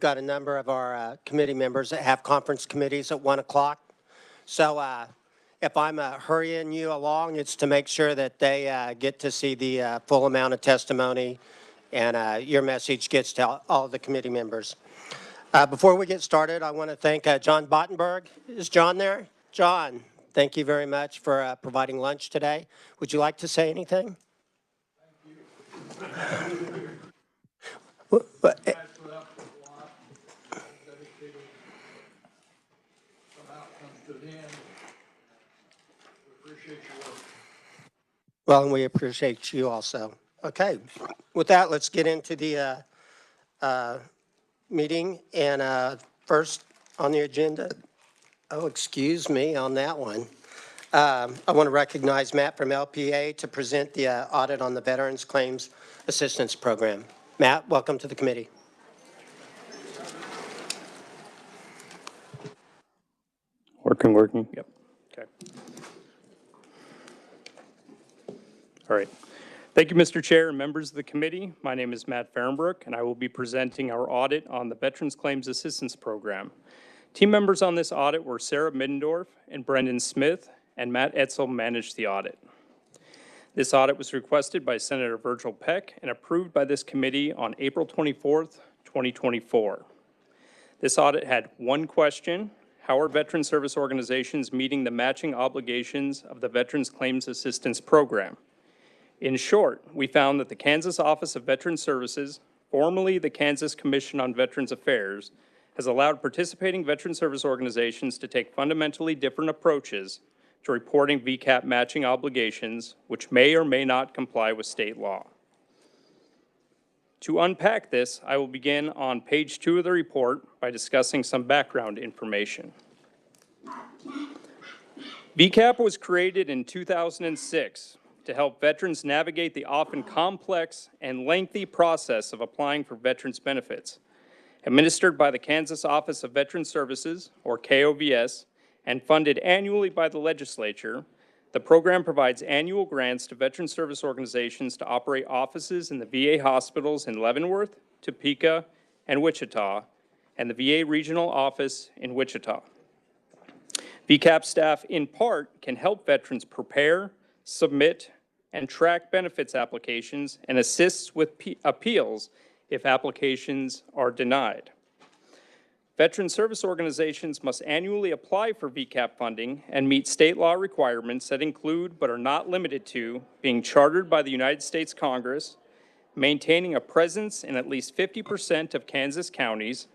got a number of our committee members that have conference committees at 1 o'clock. So if I'm hurrying you along, it's to make sure that they get to see the full amount of testimony and your message gets to all the committee members. Before we get started, I want to thank John Bottenberg. Is John there? John, thank you very much for providing lunch today. Would you like to say anything? Thank you. Well, and we appreciate you also. Okay, with that, let's get into the meeting. And first on the agenda, oh, excuse me on that one. I want to recognize Matt from LPA to present the audit on the Veterans Claims Assistance Program. Matt, welcome to the committee. Working. Yep. Okay. All right. Thank you, Mr. Chair and members of the committee. My name is Matt Fahrenbrook, and I will be presenting our audit on the Veterans Claims Assistance Program. Team members on this audit were Sarah Middendorf and Brendan Smith, and Matt Etzel managed the audit. This audit was requested by Senator Virgil Peck and approved by this committee on April 24th, 2024. This audit had one question: how are veteran service organizations meeting the matching obligations of the Veterans Claims Assistance Program? In short, we found that the Kansas Office of Veteran Services, formerly the Kansas Commission on Veterans Affairs, has allowed participating veteran service organizations to take fundamentally different approaches to reporting VCAP matching obligations, which may or may not comply with state law. To unpack this, I will begin on page 2 of the report by discussing some background information. VCAP was created in 2006 to help veterans navigate the often complex and lengthy process of applying for veterans benefits. Administered by the Kansas Office of Veteran Services, or KOVS, and funded annually by the legislature, the program provides annual grants to veteran service organizations to operate offices in the VA hospitals in Leavenworth, Topeka, and Wichita, and the VA regional office in Wichita. VCAP staff, in part, can help veterans prepare, submit, and track benefits applications and assists with appeals if applications are denied. Veteran service organizations must annually apply for VCAP funding and meet state law requirements that include, but are not limited to, being chartered by the United States Congress, maintaining a presence in at least 50% of Kansas counties,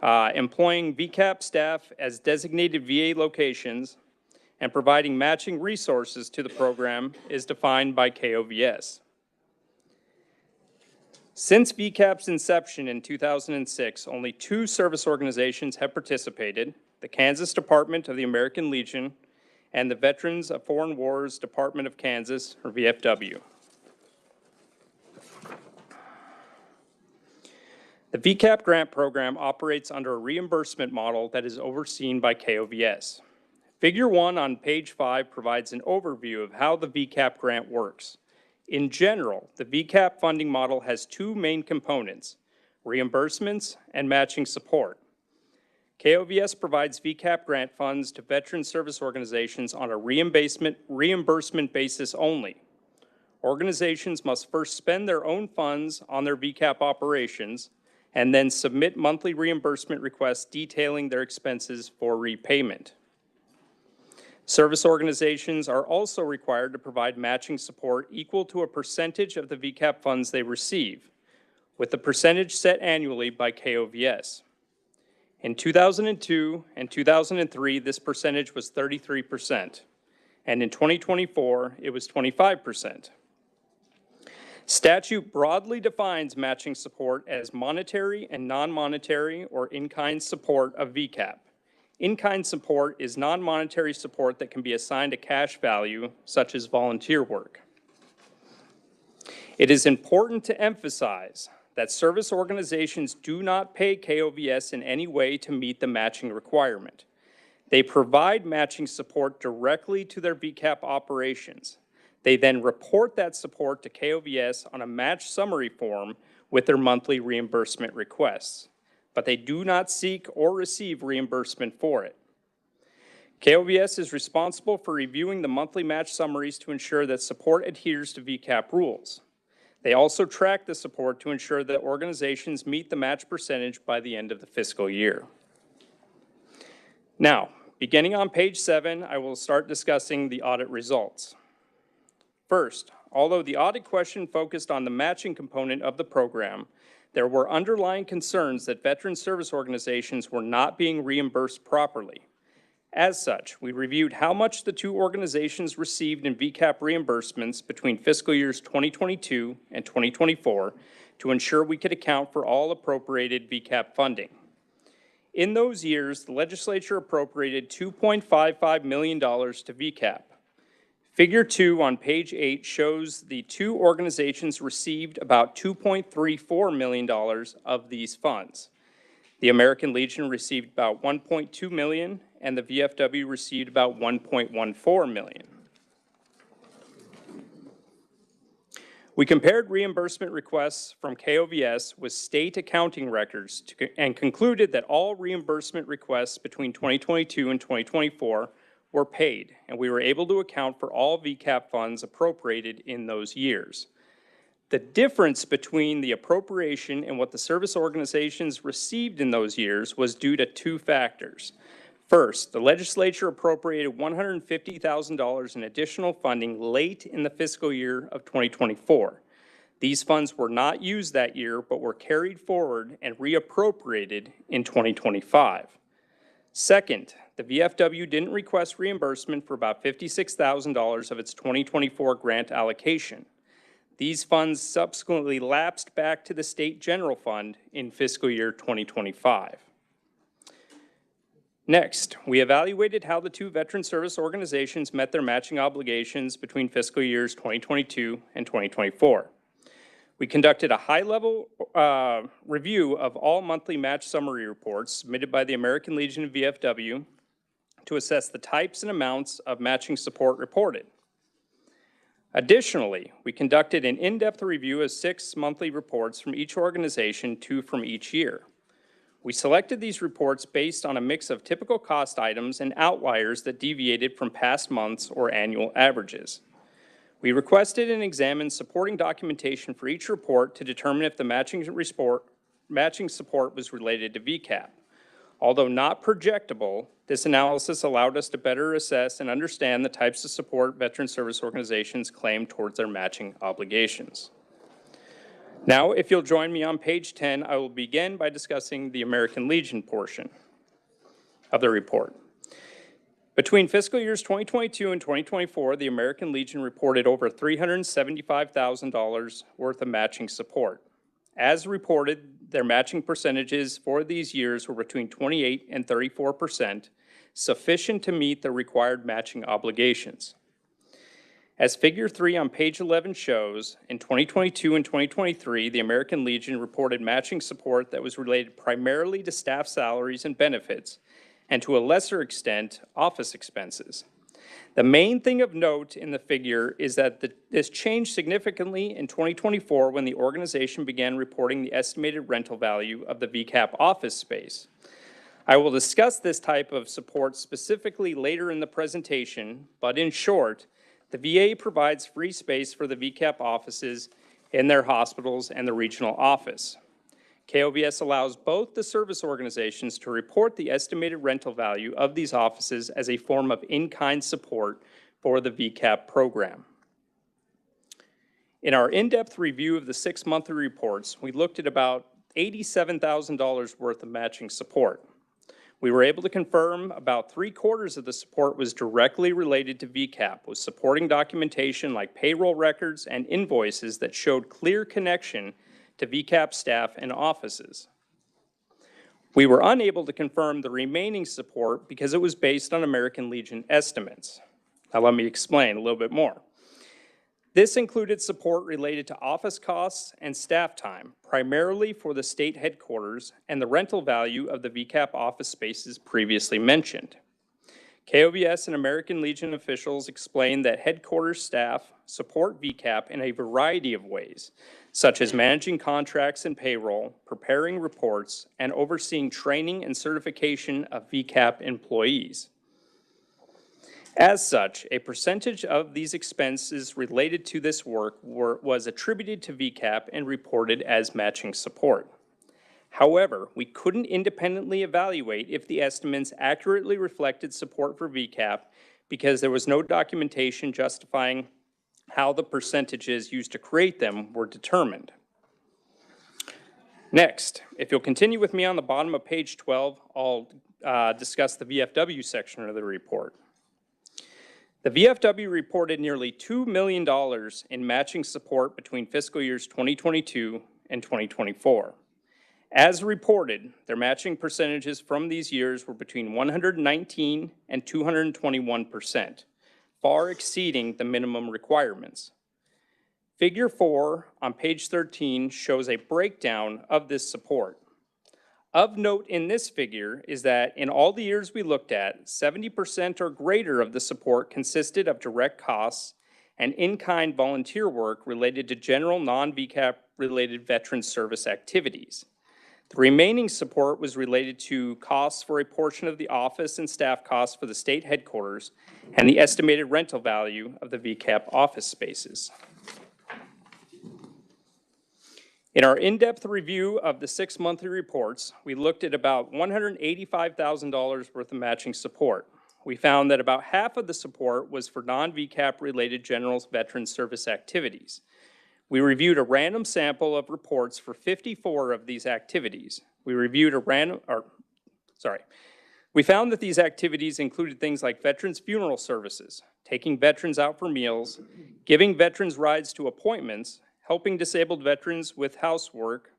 employing VCAP staff as designated VA locations, and providing matching resources to the program is defined by KOVS. Since VCAP's inception in 2006, only 2 service organizations have participated: the Kansas Department of the American Legion and the Veterans of Foreign Wars Department of Kansas, or VFW. The VCAP grant program operates under a reimbursement model that is overseen by KOVS. Figure 1 on page 5 provides an overview of how the VCAP grant works. In general, the VCAP funding model has 2 main components: reimbursements and matching support. KOVS provides VCAP grant funds to veteran service organizations on a reimbursement basis only. Organizations must first spend their own funds on their VCAP operations and then submit monthly reimbursement requests detailing their expenses for repayment. Service organizations are also required to provide matching support equal to a percentage of the VCAP funds they receive, with the percentage set annually by KOVS. In 2002 and 2003, this percentage was 33%, and in 2024, it was 25%. Statute broadly defines matching support as monetary and non-monetary or in-kind support of VCAP. In-kind support is non-monetary support that can be assigned a cash value, such as volunteer work. It is important to emphasize that service organizations do not pay KOVS in any way to meet the matching requirement. They provide matching support directly to their VCAP operations. They then report that support to KOVS on a match summary form with their monthly reimbursement requests. but they do not seek or receive reimbursement for it. KOVS is responsible for reviewing the monthly match summaries to ensure that support adheres to VCAP rules. They also track the support to ensure that organizations meet the match percentage by the end of the fiscal year. Now, beginning on page 7, I will start discussing the audit results. First, although the audit question focused on the matching component of the program, there were underlying concerns that veteran service organizations were not being reimbursed properly. As such, we reviewed how much the two organizations received in VCAP reimbursements between fiscal years 2022 and 2024 to ensure we could account for all appropriated VCAP funding. In those years, the legislature appropriated $2.55 million to VCAP. Figure 2 on page 8 shows the two organizations received about $2.34 million of these funds. The American Legion received about $1.2 million, and the VFW received about $1.14 million. We compared reimbursement requests from KOVS with state accounting records and concluded that all reimbursement requests between 2022 and 2024 were paid, and we were able to account for all VCAP funds appropriated in those years. The difference between the appropriation and what the service organizations received in those years was due to two factors. First, the legislature appropriated $150,000 in additional funding late in the fiscal year of 2024. These funds were not used that year, but were carried forward and reappropriated in 2025. Second, the VFW didn't request reimbursement for about $56,000 of its 2024 grant allocation. These funds subsequently lapsed back to the state general fund in fiscal year 2025. Next, we evaluated how the two veteran service organizations met their matching obligations between fiscal years 2022 and 2024. We conducted a high-level review of all monthly match summary reports submitted by the American Legion and VFW to assess the types and amounts of matching support reported. Additionally, we conducted an in-depth review of 6 monthly reports from each organization, 2 from each year. We selected these reports based on a mix of typical cost items and outliers that deviated from past months or annual averages. We requested and examined supporting documentation for each report to determine if the matching support was related to VCAP. Although not projectable, this analysis allowed us to better assess and understand the types of support veteran service organizations claim towards their matching obligations. Now, if you'll join me on page 10, I will begin by discussing the American Legion portion of the report. Between fiscal years 2022 and 2024, the American Legion reported over $375,000 worth of matching support. As reported, their matching percentages for these years were between 28 and 34%, sufficient to meet the required matching obligations. As figure 3 on page 11 shows, in 2022 and 2023, the American Legion reported matching support that was related primarily to staff salaries and benefits, and to a lesser extent, office expenses. The main thing of note in the figure is that this changed significantly in 2024 when the organization began reporting the estimated rental value of the VCAP office space. I will discuss this type of support specifically later in the presentation, but in short, the VA provides free space for the VCAP offices in their hospitals and the regional office. KOVS allows both the service organizations to report the estimated rental value of these offices as a form of in-kind support for the VCAP program. In our in-depth review of the 6 monthly reports, we looked at about $87,000 worth of matching support. We were able to confirm about 3/4 of the support was directly related to VCAP, with supporting documentation like payroll records and invoices that showed clear connection to VCAP staff and offices. We were unable to confirm the remaining support because it was based on American Legion estimates. Now let me explain a little bit more. This included support related to office costs and staff time, primarily for the state headquarters and the rental value of the VCAP office spaces previously mentioned. KOVS and American Legion officials explained that headquarters staff support VCAP in a variety of ways, such as managing contracts and payroll, preparing reports, and overseeing training and certification of VCAP employees. As such, a percentage of these expenses related to this work was attributed to VCAP and reported as matching support. However, we couldn't independently evaluate if the estimates accurately reflected support for VCAP because there was no documentation justifying how the percentages used to create them were determined. Next, if you'll continue with me on the bottom of page 12, I'll discuss the VFW section of the report. The VFW reported nearly $2 million in matching support between fiscal years 2022 and 2024. As reported, their matching percentages from these years were between 119 and 221%, far exceeding the minimum requirements. Figure 4 on page 13 shows a breakdown of this support. Of note in this figure is that in all the years we looked at, 70% or greater of the support consisted of direct costs and in-kind volunteer work related to general non-VCAP related veteran service activities. The remaining support was related to costs for a portion of the office and staff costs for the state headquarters and the estimated rental value of the VCAP office spaces. In our in-depth review of the 6 monthly reports, we looked at about $185,000 worth of matching support. We found that about half of the support was for non-VCAP related general veteran service activities. We reviewed a random sample of reports for 54 of these activities. We found that these activities included things like veterans funeral services, taking veterans out for meals, giving veterans rides to appointments, helping disabled veterans with housework,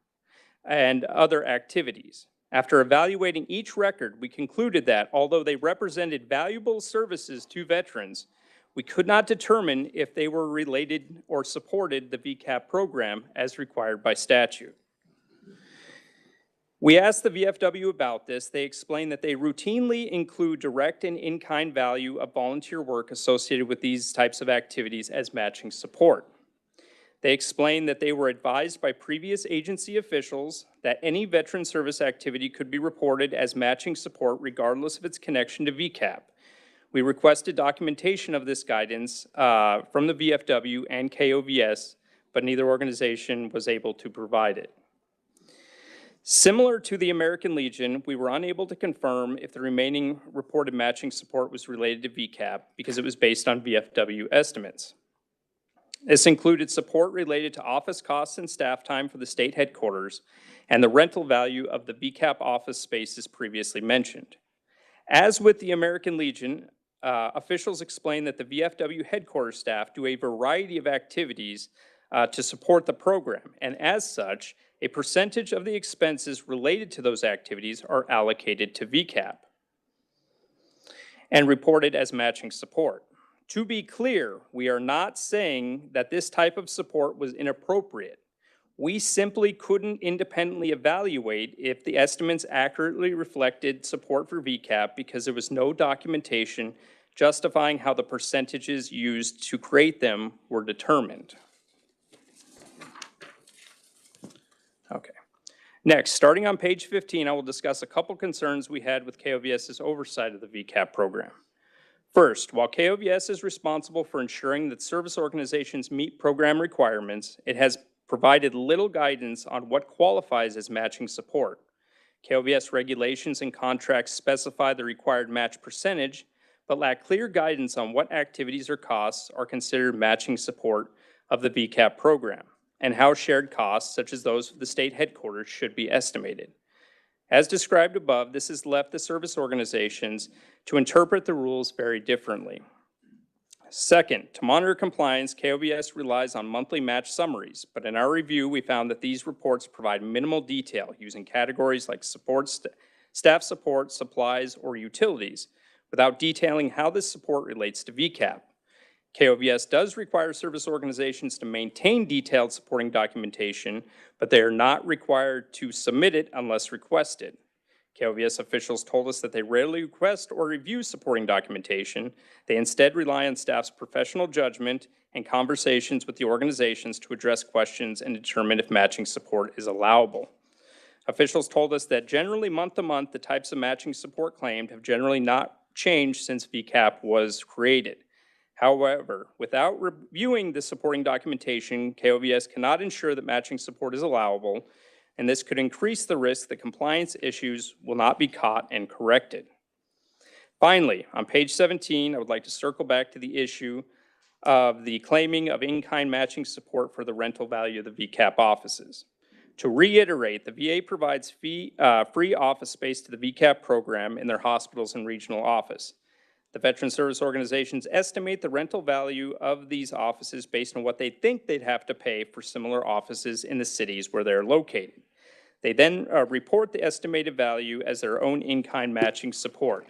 and other activities. After evaluating each record, we concluded that although they represented valuable services to veterans, we could not determine if they were related or supported the VCAP program as required by statute. We asked the VFW about this. They explained that they routinely include direct and in-kind value of volunteer work associated with these types of activities as matching support. They explained that they were advised by previous agency officials that any veteran service activity could be reported as matching support regardless of its connection to VCAP. We requested documentation of this guidance from the VFW and KOVS, but neither organization was able to provide it. Similar to the American Legion, we were unable to confirm if the remaining reported matching support was related to VCAP because it was based on VFW estimates. This included support related to office costs and staff time for the state headquarters and the rental value of the VCAP office spaces previously mentioned. As with the American Legion, officials explained that the VFW headquarters staff do a variety of activities to support the program, and as such, a percentage of the expenses related to those activities are allocated to VCAP and reported as matching support. To be clear, we are not saying that this type of support was inappropriate. We simply couldn't independently evaluate if the estimates accurately reflected support for VCAP because there was no documentation justifying how the percentages used to create them were determined. Okay. Next, starting on page 15, I will discuss a couple concerns we had with KOVS's oversight of the VCAP program. First, while KOVS is responsible for ensuring that service organizations meet program requirements, it has provided little guidance on what qualifies as matching support. KOVS regulations and contracts specify the required match percentage, but lack clear guidance on what activities or costs are considered matching support of the VCAP program, and how shared costs, such as those of the state headquarters, should be estimated. As described above, this has left the service organizations to interpret the rules very differently. Second, to monitor compliance, KOVS relies on monthly match summaries, but in our review, we found that these reports provide minimal detail using categories like support, staff support, supplies, or utilities, without detailing how this support relates to VCAP. KOVS does require service organizations to maintain detailed supporting documentation, but they are not required to submit it unless requested. KOVS officials told us that they rarely request or review supporting documentation. They instead rely on staff's professional judgment and conversations with the organizations to address questions and determine if matching support is allowable. Officials told us that generally month to month, the types of matching support claimed have generally not changed since VCAP was created. However, without reviewing the supporting documentation, KOVS cannot ensure that matching support is allowable, and this could increase the risk that compliance issues will not be caught and corrected. Finally, on page 17, I would like to circle back to the issue of the claiming of in-kind matching support for the rental value of the VCAP offices. To reiterate, the VA provides free office space to the VCAP program in their hospitals and regional office. The Veteran Service Organizations estimate the rental value of these offices based on what they think they'd have to pay for similar offices in the cities where they're located. They then report the estimated value as their own in-kind matching support.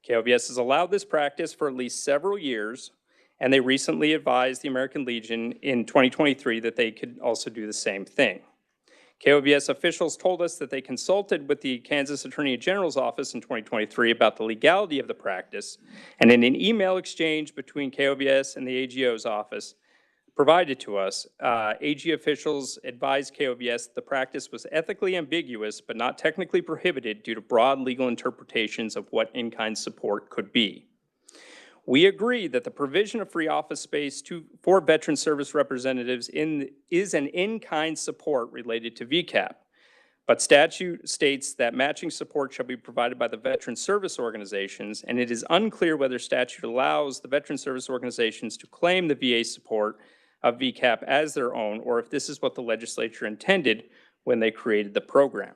KOVS has allowed this practice for at least several years, and they recently advised the American Legion in 2023 that they could also do the same thing. KOVS officials told us that they consulted with the Kansas Attorney General's office in 2023 about the legality of the practice, and in an email exchange between KOVS and the AGO's office provided to us, AG officials advised KOVS the practice was ethically ambiguous but not technically prohibited due to broad legal interpretations of what in-kind support could be. We agree that the provision of free office space for veteran service representatives is an in-kind support related to VCAP, but statute states that matching support shall be provided by the veteran service organizations, and it is unclear whether statute allows the veteran service organizations to claim the VA support of VCAP as their own, or if this is what the legislature intended when they created the program.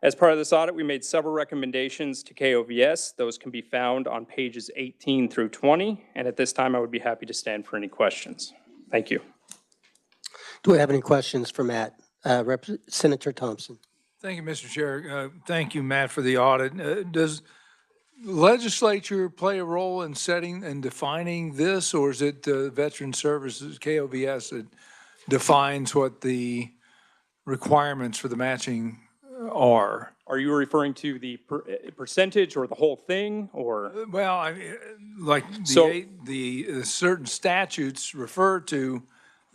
As part of this audit, we made several recommendations to KOVS. Those can be found on pages 18 through 20. And at this time, I would be happy to stand for any questions. Thank you. Do we have any questions for Matt? Senator Thompson. Thank you, Mr. Chair. Thank you, Matt, for the audit. Does legislature play a role in setting and defining this, or is it Veteran Services, KOVS, that defines what the requirements for the matching are? Are you referring to the percentage or the whole thing, or? Well, like the certain statutes refer to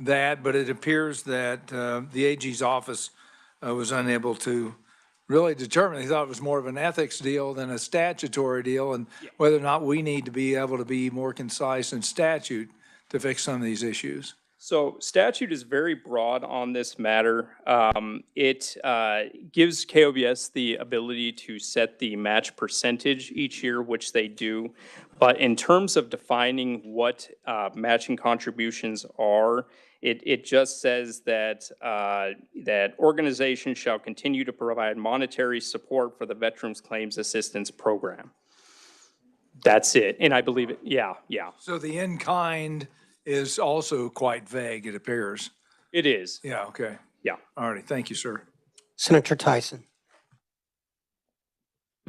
that, but it appears that the AG's office was unable to really determine. They thought it was more of an ethics deal than a statutory deal, and whether or not we need to be able to be more concise in statute to fix some of these issues. So statute is very broad on this matter. It gives KOVS the ability to set the match percentage each year, which they do. But in terms of defining what matching contributions are, it just says that that organizations shall continue to provide monetary support for the Veterans Claims Assistance Program. That's it. And I believe it, yeah. So the in-kind is also quite vague, it appears. It is. Yeah, okay. Yeah. All right, thank you, sir. Senator Tyson.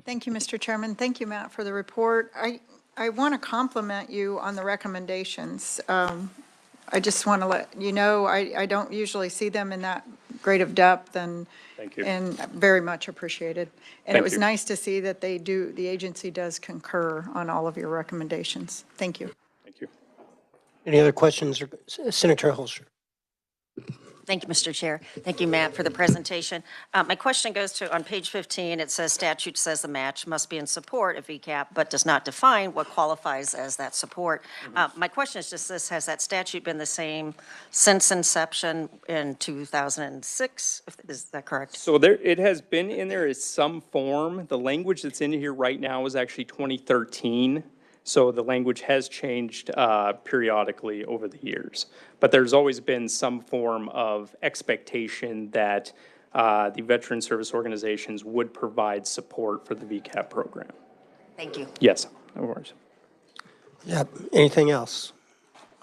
Thank you, Mr. Chairman. Thank you, Matt, for the report. I want to compliment you on the recommendations. I just want to let you know, I don't usually see them in that great of depth, and Thank you. And very much appreciated. And Thank it was you. nice to see that the agency does concur on all of your recommendations. Thank you. Thank you. Any other questions? Senator Holster. Thank you, Mr. Chair. Thank you, Matt, for the presentation. My question goes to, on page 15, it says statute says the match must be in support of VCAP, but does not define what qualifies as that support. My question is just this: has that statute been the same since inception in 2006? Is that correct? So it has been in there as some form. The language that's in here right now is actually 2013. So the language has changed periodically over the years. But there's always been some form of expectation that the veteran service organizations would provide support for the VCAP program. Thank you. Yes, of course. Yeah. Anything else?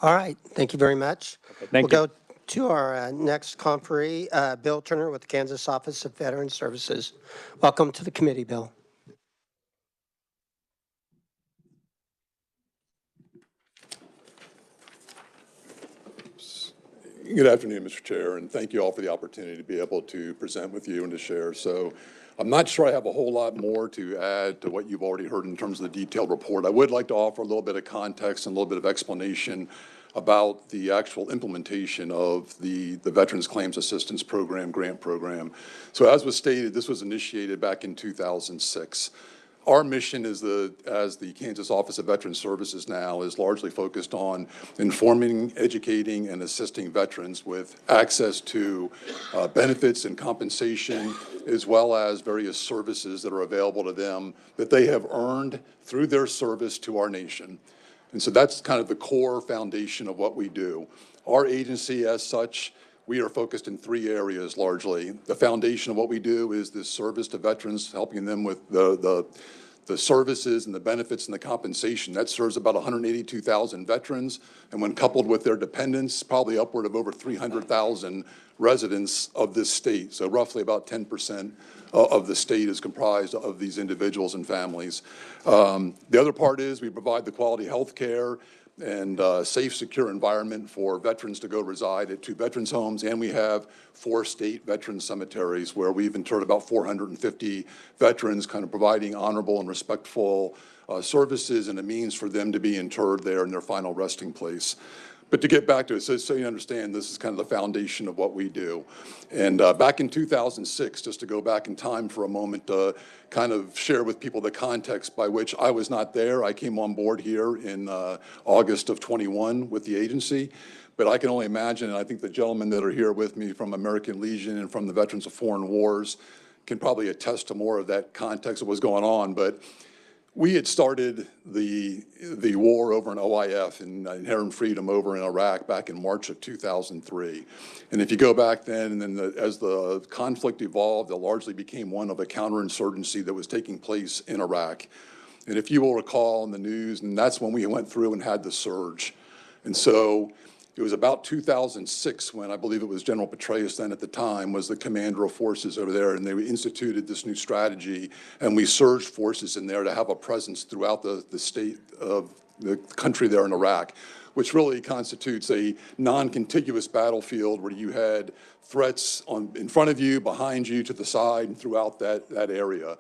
All right. Thank you very much. Okay, thank We'll go to our next conferee, Bill Turner with the Kansas Office of Veteran Services. Welcome to the committee, Bill. Good afternoon, Mr. Chair, and thank you all for the opportunity to be able to present with you and to share. So I'm not sure I have a whole lot more to add to what you've already heard in terms of the detailed report. I would like to offer a little bit of context and a little bit of explanation about the actual implementation of the Veterans Claims Assistance Program, grant program. So as was stated, this was initiated back in 2006. Our mission as the Kansas Office of Veteran Services now is largely focused on informing, educating, and assisting veterans with access to benefits and compensation, as well as various services that are available to them that they have earned through their service to our nation. And so that's kind of the core foundation of what we do. Our agency as such, we are focused in three areas largely. The foundation of what we do is this service to veterans, helping them with the services and the benefits and the compensation. That serves about 182,000 veterans, and when coupled with their dependents, probably upward of over 300,000 residents of this state. So roughly about 10% of the state is comprised of these individuals and families. The other part is we provide the quality health care and safe, secure environment for veterans to go reside at 2 veterans homes, and we have 4 state veteran cemeteries where we've interred about 450 veterans, kind of providing honorable and respectful services and a means for them to be interred there in their final resting place. But to get back to it, so you understand, this is kind of the foundation of what we do. And back in 2006, just to go back in time for a moment, to kind of share with people the context by which I was not there. I came on board here in August of 21 with the agency. But I can only imagine, and I think the gentlemen that are here with me from American Legion and from the Veterans of Foreign Wars can probably attest to more of that context of what's going on. But we had started the war over in OIF and Inherent Freedom over in Iraq back in March of 2003. And if you go back then, and then as the conflict evolved, it largely became one of a counterinsurgency that was taking place in Iraq. And if you will recall in the news, and that's when we went through and had the surge. And so it was about 2006 when I believe it was General Petraeus then at the time was the commander of forces over there, and they instituted this new strategy, and we surged forces in there to have a presence throughout the state of the country there in Iraq, which really constitutes a non-contiguous battlefield where you had threats in front of you, behind you, to the side, and throughout that area.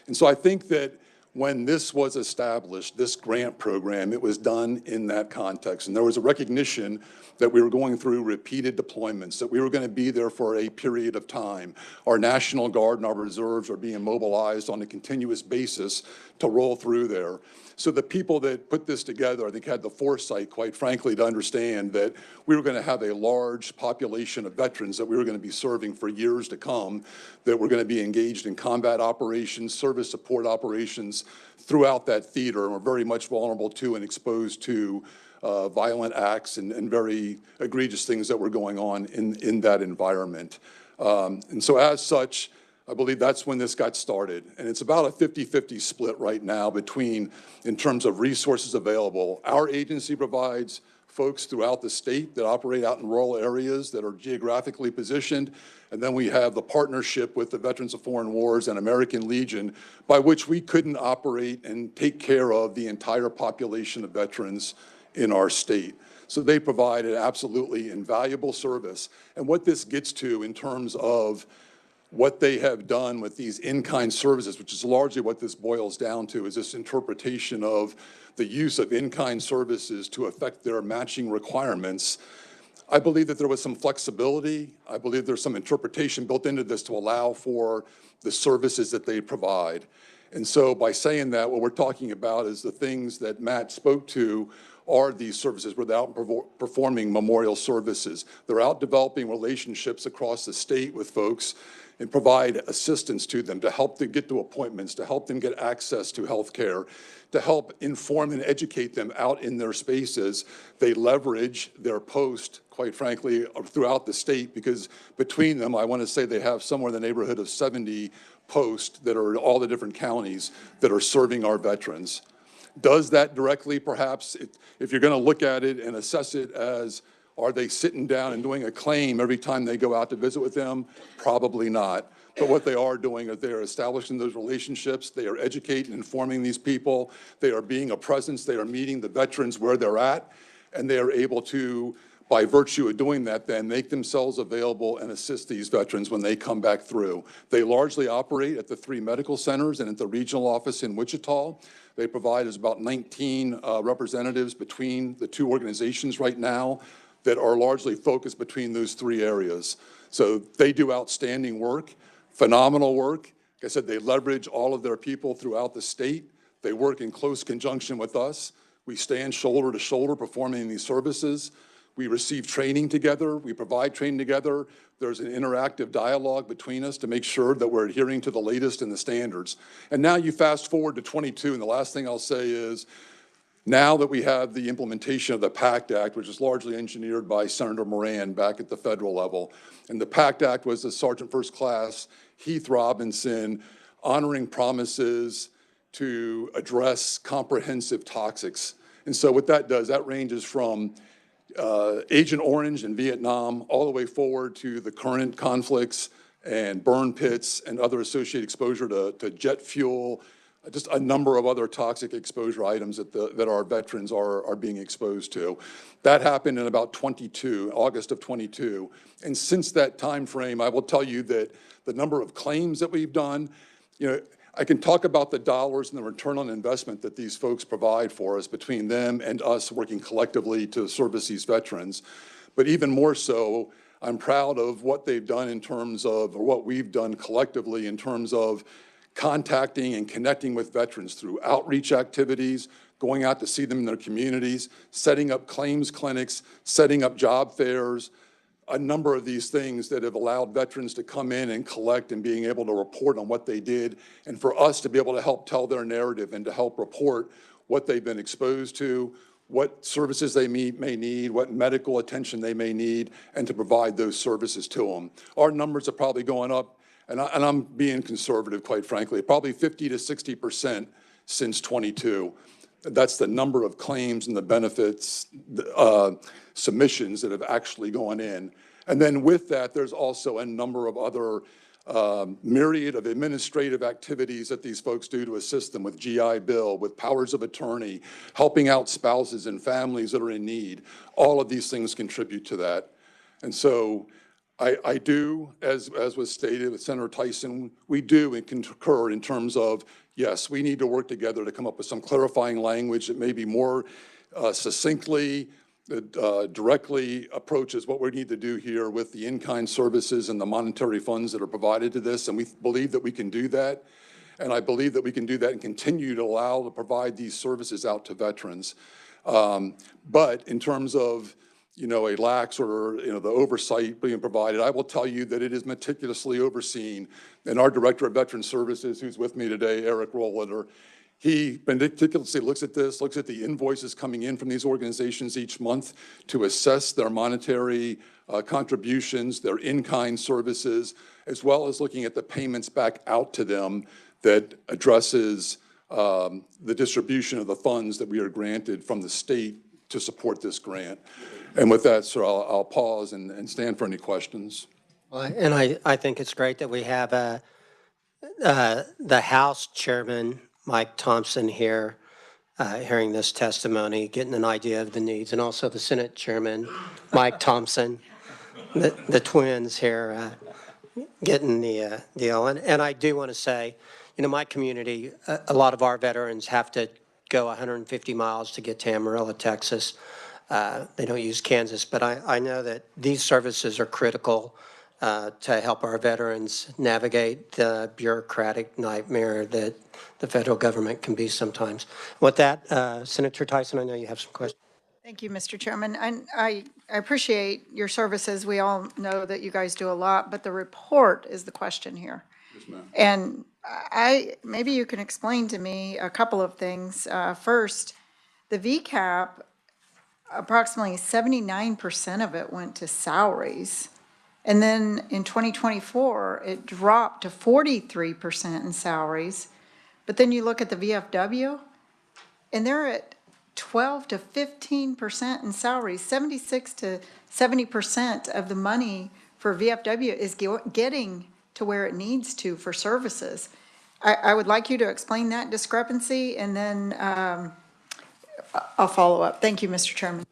And so I think that when this was established, this grant program, it was done in that context. And there was a recognition that we were going through repeated deployments, that we were going to be there for a period of time. Our National Guard and our reserves are being mobilized on a continuous basis to roll through there. So the people that put this together, I think, had the foresight, quite frankly, to understand that we were going to have a large population of veterans that we were going to be serving for years to come, that were going to be engaged in combat operations, service support operations throughout that theater, and were very much vulnerable to and exposed to violent acts and very egregious things that were going on in that environment. And so as such, I believe that's when this got started. And it's about a 50-50 split right now between, in terms of resources available. Our agency provides folks throughout the state that operate out in rural areas that are geographically positioned. And then we have the partnership with the Veterans of Foreign Wars and American Legion, by which we couldn't operate and take care of the entire population of veterans in our state. So they provide an absolutely invaluable service. And what this gets to in terms of what they have done with these in-kind services, which is largely what this boils down to, is this interpretation of the use of in-kind services to affect their matching requirements. I believe that there was some flexibility. I believe there's some interpretation built into this to allow for the services that they provide. And so by saying that, what we're talking about is the things that Matt spoke to are these services without performing memorial services. They're out developing relationships across the state with folks and provide assistance to them, to help them get to appointments, to help them get access to health care, to help inform and educate them out in their spaces. They leverage their post, quite frankly, throughout the state, because between them, I want to say they have somewhere in the neighborhood of 70 posts that are in all the different counties that are serving our veterans. Does that directly, perhaps, if you're going to look at it and assess it as, are they sitting down and doing a claim every time they go out to visit with them? Probably not. But what they are doing is they are establishing those relationships. They are educating and informing these people. They are being a presence. They are meeting the veterans where they're at. And they are able to, by virtue of doing that, then make themselves available and assist these veterans when they come back through. They largely operate at the 3 medical centers and at the regional office in Wichita. They provide us about 19 representatives between the 2 organizations right now that are largely focused between those 3 areas. So they do outstanding work, phenomenal work. Like I said, they leverage all of their people throughout the state. They work in close conjunction with us. We stand shoulder to shoulder performing these services. We receive training together. We provide training together. There's an interactive dialogue between us to make sure that we're adhering to the latest in the standards. And now you fast forward to 22, and the last thing I'll say is, now that we have the implementation of the PACT Act, which is largely engineered by Senator Moran back at the federal level, and the PACT Act was the Sergeant First Class Heath Robinson honoring promises to address comprehensive toxics. And so what that does, that ranges from Agent Orange in Vietnam all the way forward to the current conflicts and burn pits and other associated exposure to jet fuel, just a number of other toxic exposure items that our veterans are being exposed to. That happened in about August of 22. And since that time frame, I will tell you that the number of claims that we've done, I can talk about the dollars and the return on investment that these folks provide for us between them and us working collectively to service these veterans. But even more so, I'm proud of what they've done in terms of, or what we've done collectively in terms of contacting and connecting with veterans through outreach activities, going out to see them in their communities, setting up claims clinics, setting up job fairs, a number of these things that have allowed veterans to come in and collect and being able to report on what they did, and for us to be able to help tell their narrative and to help report what they've been exposed to, what services they may need, what medical attention they may need, and to provide those services to them. Our numbers are probably going up, and I'm being conservative, quite frankly, probably 50 to 60% since 22. That's the number of claims and the benefits submissions that have actually gone in. And then with that, there's also a number of other myriad of administrative activities that these folks do to assist them with GI Bill, with powers of attorney, helping out spouses and families that are in need. All of these things contribute to that. And so I do, as was stated with Senator Tyson, we do and concur in terms of, yes, we need to work together to come up with some clarifying language that may be more succinctly, directly approaches what we need to do here with the in-kind services and the monetary funds that are provided to this. And we believe that we can do that. And I believe that we can do that and continue to allow to provide these services out to veterans. But in terms of a lax or, the oversight being provided, I will tell you that it is meticulously overseen. And our Director of Veteran Services, who's with me today, Eric Rolliter, he meticulously looks at this, looks at the invoices coming in from these organizations each month to assess their monetary contributions, their in-kind services, as well as looking at the payments back out to them that addresses the distribution of the funds that we are granted from the state to support this grant. And with that, sir, I'll pause and stand for any questions. Well, and I think it's great that we have the House Chairman, Mike Thompson, here, hearing this testimony, getting an idea of the needs, and also the Senate Chairman, Mike Thompson, the twins here, getting the deal. And I do want to say, my community, a lot of our veterans have to go 150 miles to get to Amarillo, Texas. They don't use Kansas, but I know that these services are critical to help our veterans navigate the bureaucratic nightmare that the federal government can be sometimes. With that, Senator Tyson, I know you have some questions. Thank you, Mr. Chairman. And I appreciate your services. We all know that you guys do a lot, but the report is the question here. Yes, ma'am. And maybe you can explain to me a couple of things. First, the VCAP, approximately 79% of it went to salaries. And then in 2024, it dropped to 43% in salaries. But then you look at the VFW, and they're at 12 to 15% in salaries. 76 to 70% of the money for VFW is getting to where it needs to for services. I would like you to explain that discrepancy, and then I'll follow up. Thank you, Mr. Chairman.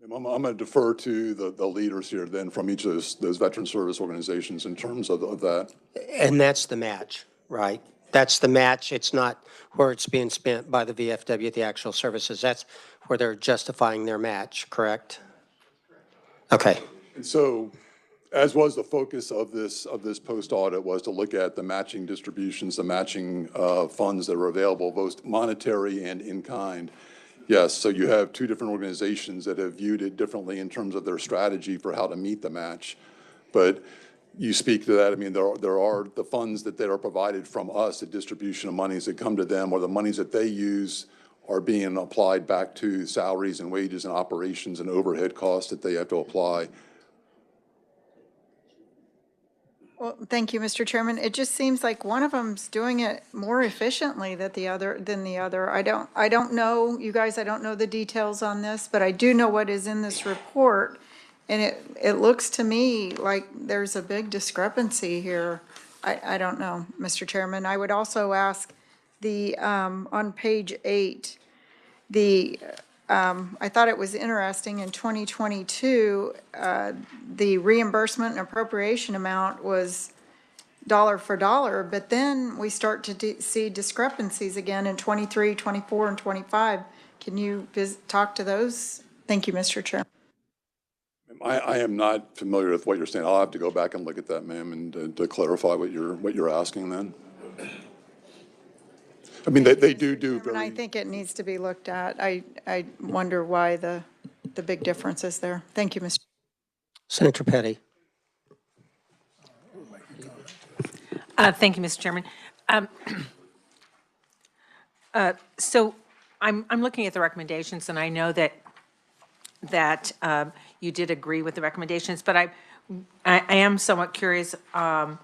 I'm going to defer to the leaders here then from each of those veteran service organizations in terms of that. And that's the match, right? That's the match. It's not where it's being spent by the VFW, the actual services. That's where they're justifying their match, correct? Okay. And so, as was the focus of this post-audit, was to look at the matching distributions, the matching funds that are available, both monetary and in-kind. Yes, so you have two different organizations that have viewed it differently in terms of their strategy for how to meet the match. But you speak to that. I mean, there are the funds that are provided from us, the distribution of monies that come to them, or the monies that they use are being applied back to salaries and wages and operations and overhead costs that they have to apply. Well, thank you, Mr. Chairman. It just seems like one of them's doing it more efficiently than the other. I don't know, you guys, I don't know the details on this, but I do know what is in this report. And it looks to me like there's a big discrepancy here. I don't know, Mr. Chairman. I would also ask on page 8, I thought it was interesting in 2022, the reimbursement and appropriation amount was dollar for dollar, but then we start to see discrepancies again in 23, 24, and 25. Can you talk to those? Thank you, Mr. Chair. I am not familiar with what you're saying. I'll have to go back and look at that, ma'am, and to clarify what you're asking then. I mean, they do And I think it needs to be looked at. I wonder why the big difference is there. Thank you, Mr. Senator Petty. Thank you, Mr. Chairman. So I'm looking at the recommendations, and I know that you did agree with the recommendations, but I am somewhat curious on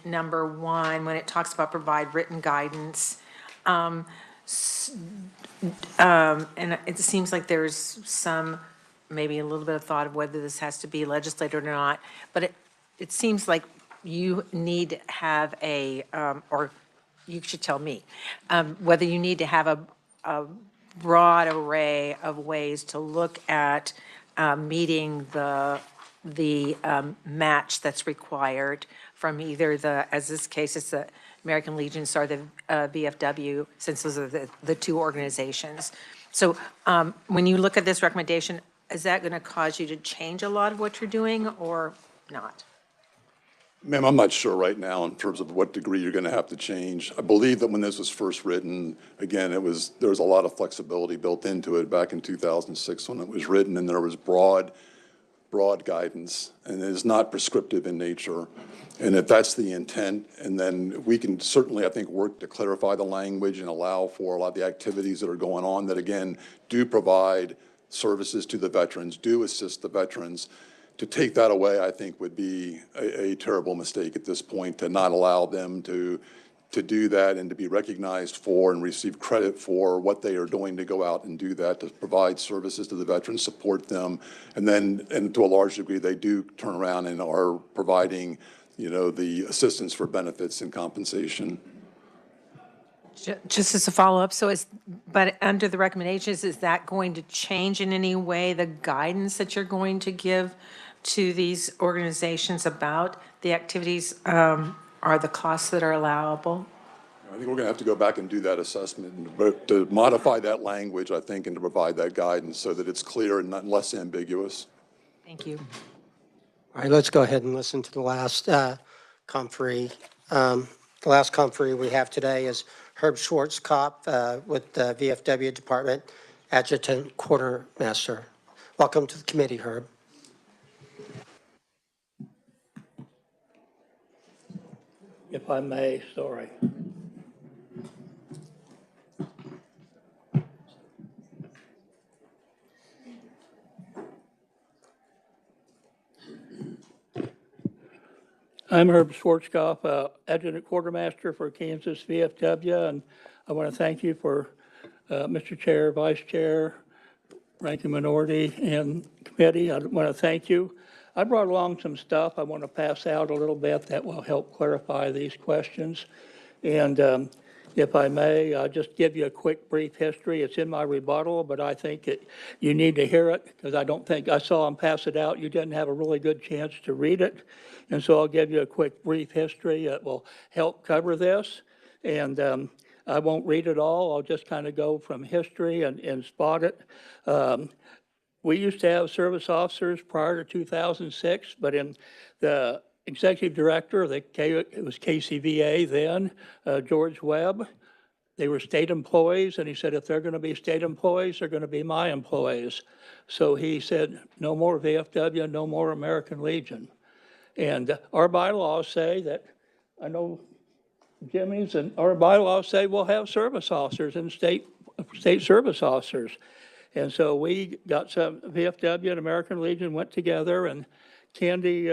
number 1, when it talks about provide written guidance. And it seems like there's some, maybe a little bit of thought of whether this has to be legislated or not, but it seems like you need to have or you should tell me, whether you need to have a broad array of ways to look at meeting the match that's required from either as this case, it's the American Legions or the VFW, since those are the two organizations. So when you look at this recommendation, is that going to cause you to change a lot of what you're doing or not? Ma'am, I'm not sure right now in terms of what degree you're going to have to change. I believe that when this was first written, again, there was a lot of flexibility built into it back in 2006 when it was written, and there was broad guidance, and it is not prescriptive in nature. And if that's the intent, and then we can certainly, I think, work to clarify the language and allow for a lot of the activities that are going on that, again, do provide services to the veterans, do assist the veterans. To take that away, I think, would be a terrible mistake at this point, to not allow them to do that and to be recognized for and receive credit for what they are doing to go out and do that, to provide services to the veterans, support them. And then, and to a large degree, they do turn around and are providing, the assistance for benefits and compensation. Just as a follow-up, but under the recommendations, is that going to change in any way the guidance that you're going to give to these organizations about the activities or the costs that are allowable? I think we're going to have to go back and do that assessment, but to modify that language, I think, and to provide that guidance so that it's clear and not less ambiguous. Thank you. All right, let's go ahead and listen to the last conferee. The last conferee we have today is Herb Schwarzkopf with the VFW Department, Adjutant Quartermaster. Welcome to the committee, Herb. If I may, sorry. I'm Herb Schwarzkopf, Adjutant Quartermaster for Kansas VFW, and I want to thank you for Mr. Chair, Vice Chair, Ranking Minority, and Committee. I want to thank you. I brought along some stuff I want to pass out a little bit that will help clarify these questions. And If I may, I'll just give you a quick brief history. It's in my rebuttal, but I think you need to hear it because I don't think, I saw him pass it out. You didn't have a really good chance to read it. And so I'll give you a quick brief history that will help cover this. And I won't read it all. I'll just kind of go from history and spot it. We used to have service officers prior to 2006, but in the executive director, it was KCVA then, George Webb, they were state employees, and he said, if they're going to be state employees, they're going to be my employees. So he said, no more VFW, no more American Legion. And our bylaws say that, I know Jimmy's, and our bylaws say we'll have service officers and state service officers. And so we got some, VFW and American Legion went together, and Candy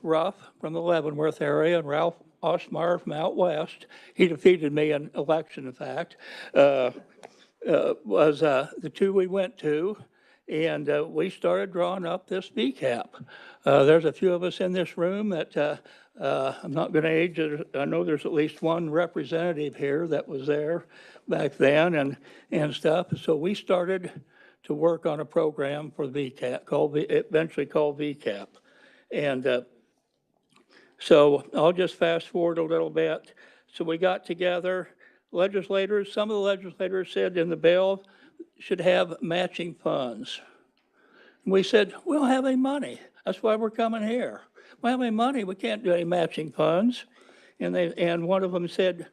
Ruff from the Leavenworth area and Ralph Osmeyer from out west, he defeated me in election, in fact, was the two we went to, and we started drawing up this VCAP. There's a few of us in this room that I'm not going to age it. I know there's at least one representative here that was there back then and stuff. So we started to work on a program for the VCAP, eventually called VCAP. And so I'll just fast forward a little bit. So we got together, legislators, some of the legislators said in the bill should have matching funds. And we said, we don't have any money. That's why we're coming here. We don't have any money, we can't do any matching funds. And one of them said,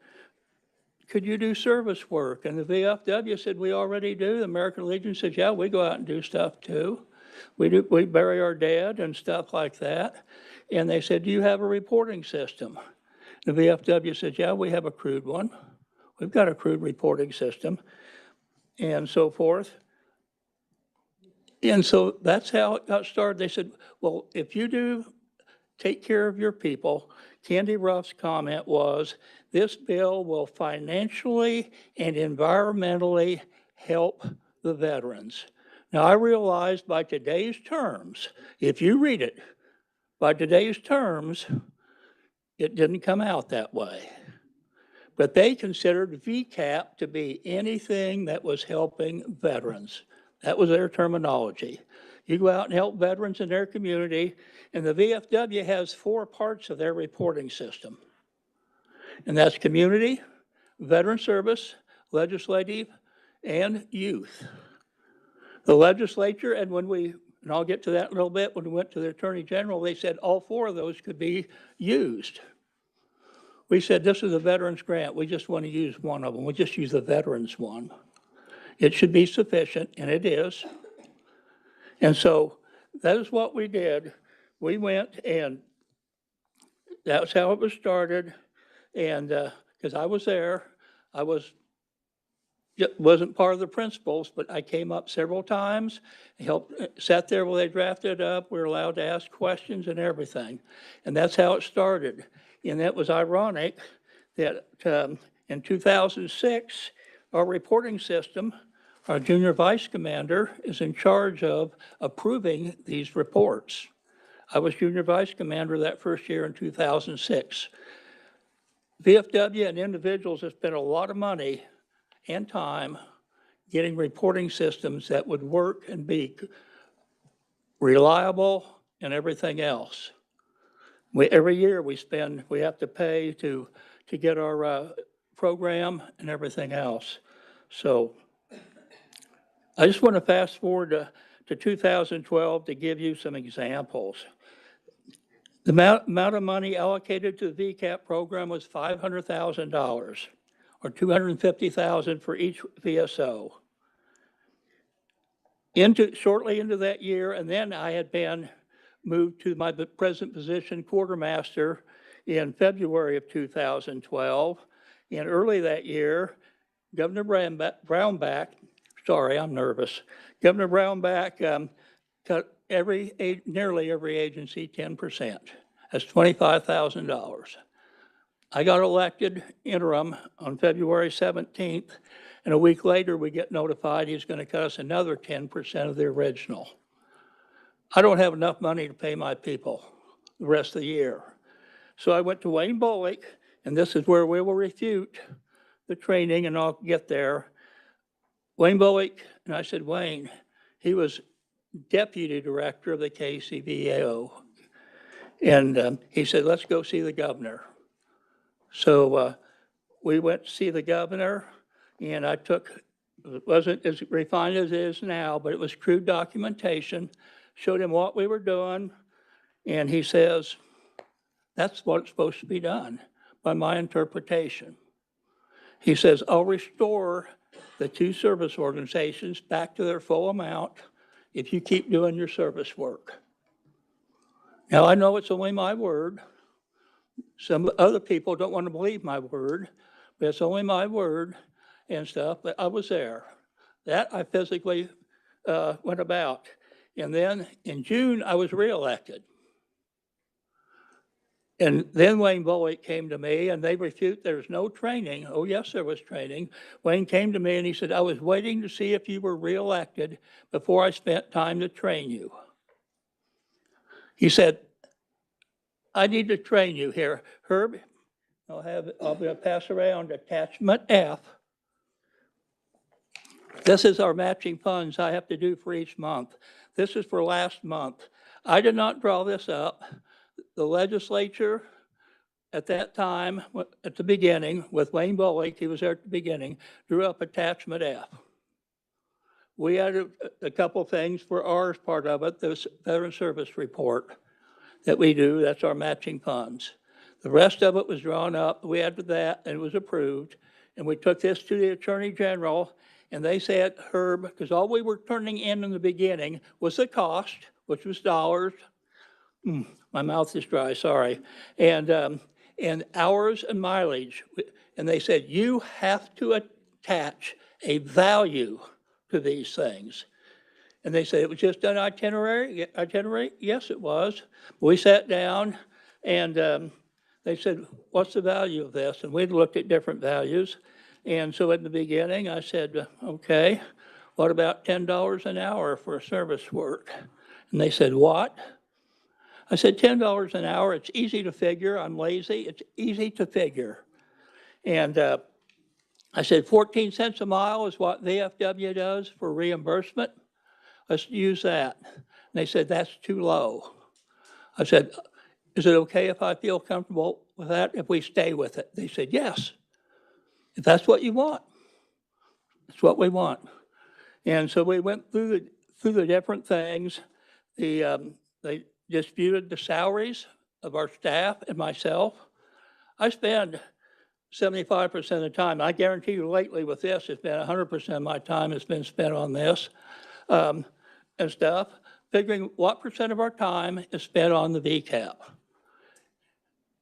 could you do service work? And the VFW said, we already do. The American Legion said, yeah, we go out and do stuff too. We bury our dead and stuff like that. And they said, do you have a reporting system? The VFW said, yeah, we have a crude one. We've got a crude reporting system and so forth. And so that's how it got started. They said, well, if you do take care of your people, Candy Ruff's comment was, this bill will financially and environmentally help the veterans. Now, I realize by today's terms, if you read it, by today's terms, it didn't come out that way. But they considered VCAP to be anything that was helping veterans. That was their terminology. You go out and help veterans in their community, and the VFW has 4 parts of their reporting system. And that's community, veteran service, legislative, and youth. The legislature, and I'll get to that in a little bit, when we went to the Attorney General, they said all 4 of those could be used. We said, this is a veterans grant. We just want to use one of them. We just use the veterans one. It should be sufficient, and it is. And so that is what we did. We went, and that's how it was started. And because I was there, wasn't part of the principals, but I came up several times, sat there while they drafted it up. We were allowed to ask questions and everything. And that's how it started. And that was ironic that in 2006, our reporting system, our junior vice commander is in charge of approving these reports. I was junior vice commander that first year in 2006. VFW and individuals have spent a lot of money and time getting reporting systems that would work and be reliable and everything else. Every year we have to pay to get our program and everything else. So I just want to fast forward to 2012 to give you some examples. The amount of money allocated to the VCAP program was $500,000, or $250,000 for each VSO. Shortly into that year, and then I had been moved to my present position, quartermaster, in February of 2012. And early that year, Governor Brownback, sorry, I'm nervous. Governor Brownback cut nearly every agency 10%. That's $25,000. I got elected interim on February 17th, and a week later we get notified he's going to cut us another 10% of the original. I don't have enough money to pay my people the rest of the year. So I went to Wayne Bullock, and this is where we will refute the training, and I'll get there. Wayne Bullock, and I said, Wayne, he was deputy director of the KCBAO. And he said, let's go see the governor. So we went to see the governor, and I took, it wasn't as refined as it is now, but it was crude documentation, showed him what we were doing, and he says, that's what's supposed to be done by my interpretation. He says, I'll restore the two service organizations back to their full amount if you keep doing your service work. Now, I know it's only my word. Some other people don't want to believe my word, but it's only my word and stuff, but I was there. That I physically went about. And then in June, I was reelected. And then Wayne Bullock came to me and they refute there's no training. Oh, yes, there was training. Wayne came to me and he said, I was waiting to see if you were reelected before I spent time to train you. He said, I need to train you here. Herb, I'll be able to pass around attachment F. This is our matching funds I have to do for each month. This is for last month. I did not draw this up. The legislature at that time, at the beginning, with Wayne Bullock, he was there at the beginning, drew up attachment F. We added a couple things for ours part of it, the Veteran Service Report that we do, that's our matching funds. The rest of it was drawn up, we added that, and it was approved. And we took this to the Attorney General, and they said, Herb, because all we were turning in the beginning was the cost, which was dollars. My mouth is dry, sorry. And hours and mileage. And they said, you have to attach a value to these things. And they said, it was just an itinerary? Yes, it was. We sat down and they said, what's the value of this? And we'd looked at different values. And so in the beginning, I said, okay, what about $10 an hour for service work? And they said, what? I said, $10 an hour, it's easy to figure. I'm lazy, it's easy to figure. And I said, 14 cents a mile is what VFW does for reimbursement. Let's use that. And they said, that's too low. I said, is it okay if I feel comfortable with that if we stay with it? They said, yes. If that's what you want, that's what we want. And so we went through the different things. They disputed the salaries of our staff and myself. I spend 75% of the time. I guarantee you lately with this, it's been 100% of my time has been spent on this and stuff, figuring what percent of our time is spent on the VCAP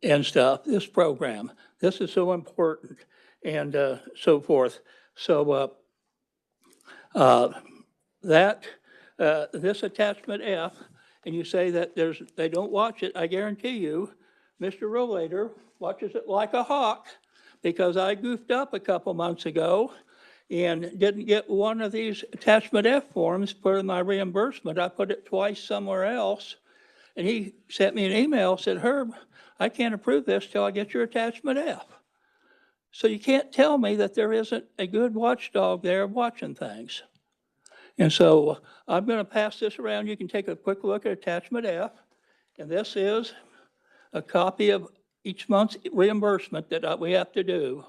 and stuff, this program. This is so important and so forth. So this attachment F, and you say that they don't watch it, I guarantee you, Mr. Rollator watches it like a hawk because I goofed up a couple months ago and didn't get one of these attachment F forms for my reimbursement. I put it twice somewhere else, and he sent me an email, said, Herb, I can't approve this till I get your attachment F. So you can't tell me that there isn't a good watchdog there watching things. And so I'm going to pass this around. You can take a quick look at attachment F. And this is a copy of each month's reimbursement that we have to do.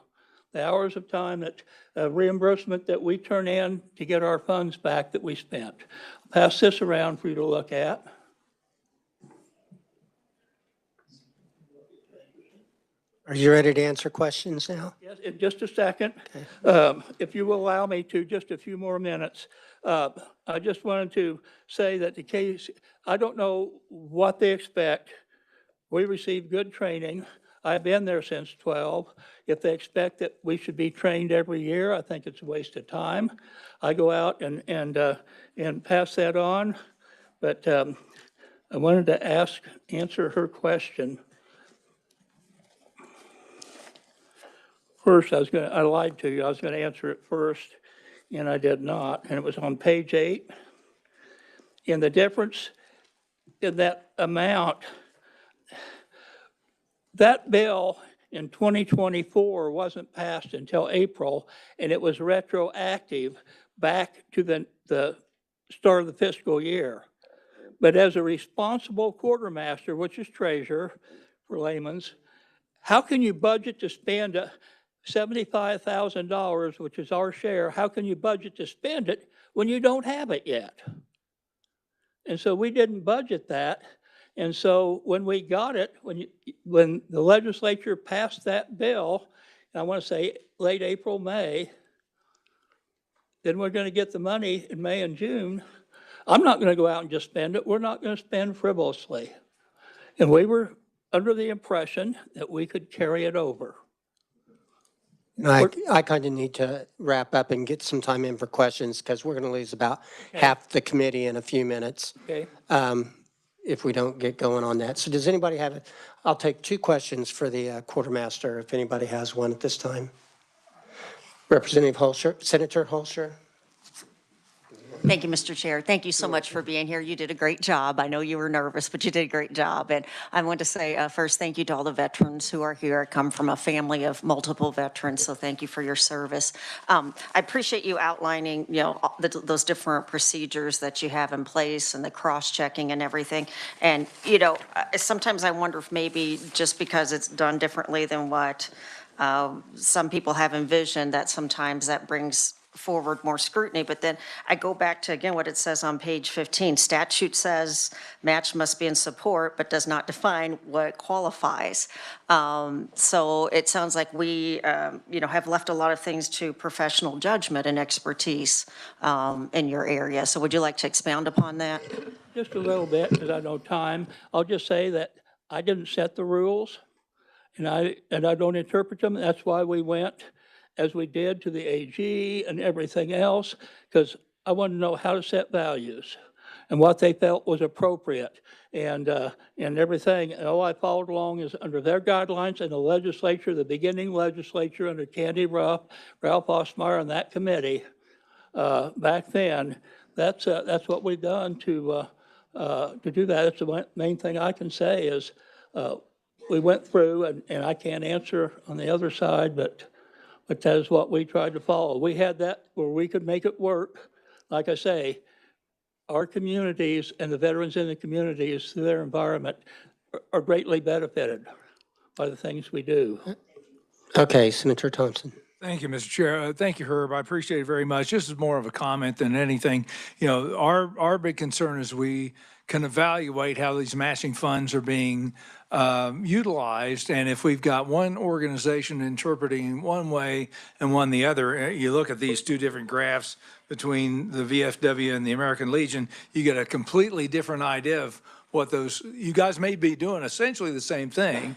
The hours of time that reimbursement that we turn in to get our funds back that we spent. I'll pass this around for you to look at. Are you ready to answer questions now? Yes, in just a second. If you will allow me to, just a few more minutes. I just wanted to say that the case, I don't know what they expect. We receive good training. I've been there since 12. If they expect that we should be trained every year, I think it's a waste of time. I go out and pass that on. But I wanted to answer her question. First, I lied to you. I was going to answer it first, and I did not. And it was on page 8. And the difference in that amount, that bill in 2024 wasn't passed until April, and it was retroactive back to the start of the fiscal year. But as a responsible quartermaster, which is treasurer for layman's, how can you budget to spend $75,000, which is our share? How can you budget to spend it when you don't have it yet? And so we didn't budget that. And so when we got it, when the legislature passed that bill, I want to say late April, May, then we're going to get the money in May and June. I'm not going to go out and just spend it. We're not going to spend frivolously. And we were under the impression that we could carry it over. I kind of need to wrap up and get some time in for questions because we're going to lose about half the committee in a few minutes. Okay. If we don't get going on that. So does anybody have, I'll take 2 questions for the quartermaster if anybody has one at this time. Representative Holscher, Senator Holscher. Thank you, Mr. Chair. Thank you so much for being here. You did a great job. I know you were nervous, but you did a great job. And I want to say first, thank you to all the veterans who are here. I come from a family of multiple veterans, so thank you for your service. I appreciate you outlining, those different procedures that you have in place and the cross-checking and everything. And, sometimes I wonder if maybe just because it's done differently than what some people have envisioned, that sometimes that brings forward more scrutiny. But then I go back to, again, what it says on page 15. Statute says match must be in support, but does not define what qualifies. So it sounds like we, have left a lot of things to professional judgment and expertise in your area. So would you like to expound upon that? Just a little bit, because I know time. I'll just say that I didn't set the rules, and I don't interpret them. That's why we went as we did to the AG and everything else, because I wanted to know how to set values and what they felt was appropriate and everything. And all I followed along is under their guidelines and the legislature, the beginning legislature under Candy Ruff, Ralph Osmeyer and that committee back then. That's what we've done to do that. That's the main thing I can say is we went through, and I can't answer on the other side, but that is what we tried to follow. We had that where we could make it work. Like I say, our communities and the veterans in the communities through their environment are greatly benefited by the things we do. Okay, Senator Thompson. Thank you, Mr. Chair. Thank you, Herb. I appreciate it very much. This is more of a comment than anything. Our big concern is we can evaluate how these matching funds are being utilized. And if we've got one organization interpreting one way and one the other, you look at these 2 different graphs between the VFW and the American Legion, you get a completely different idea of what you guys may be doing essentially the same thing,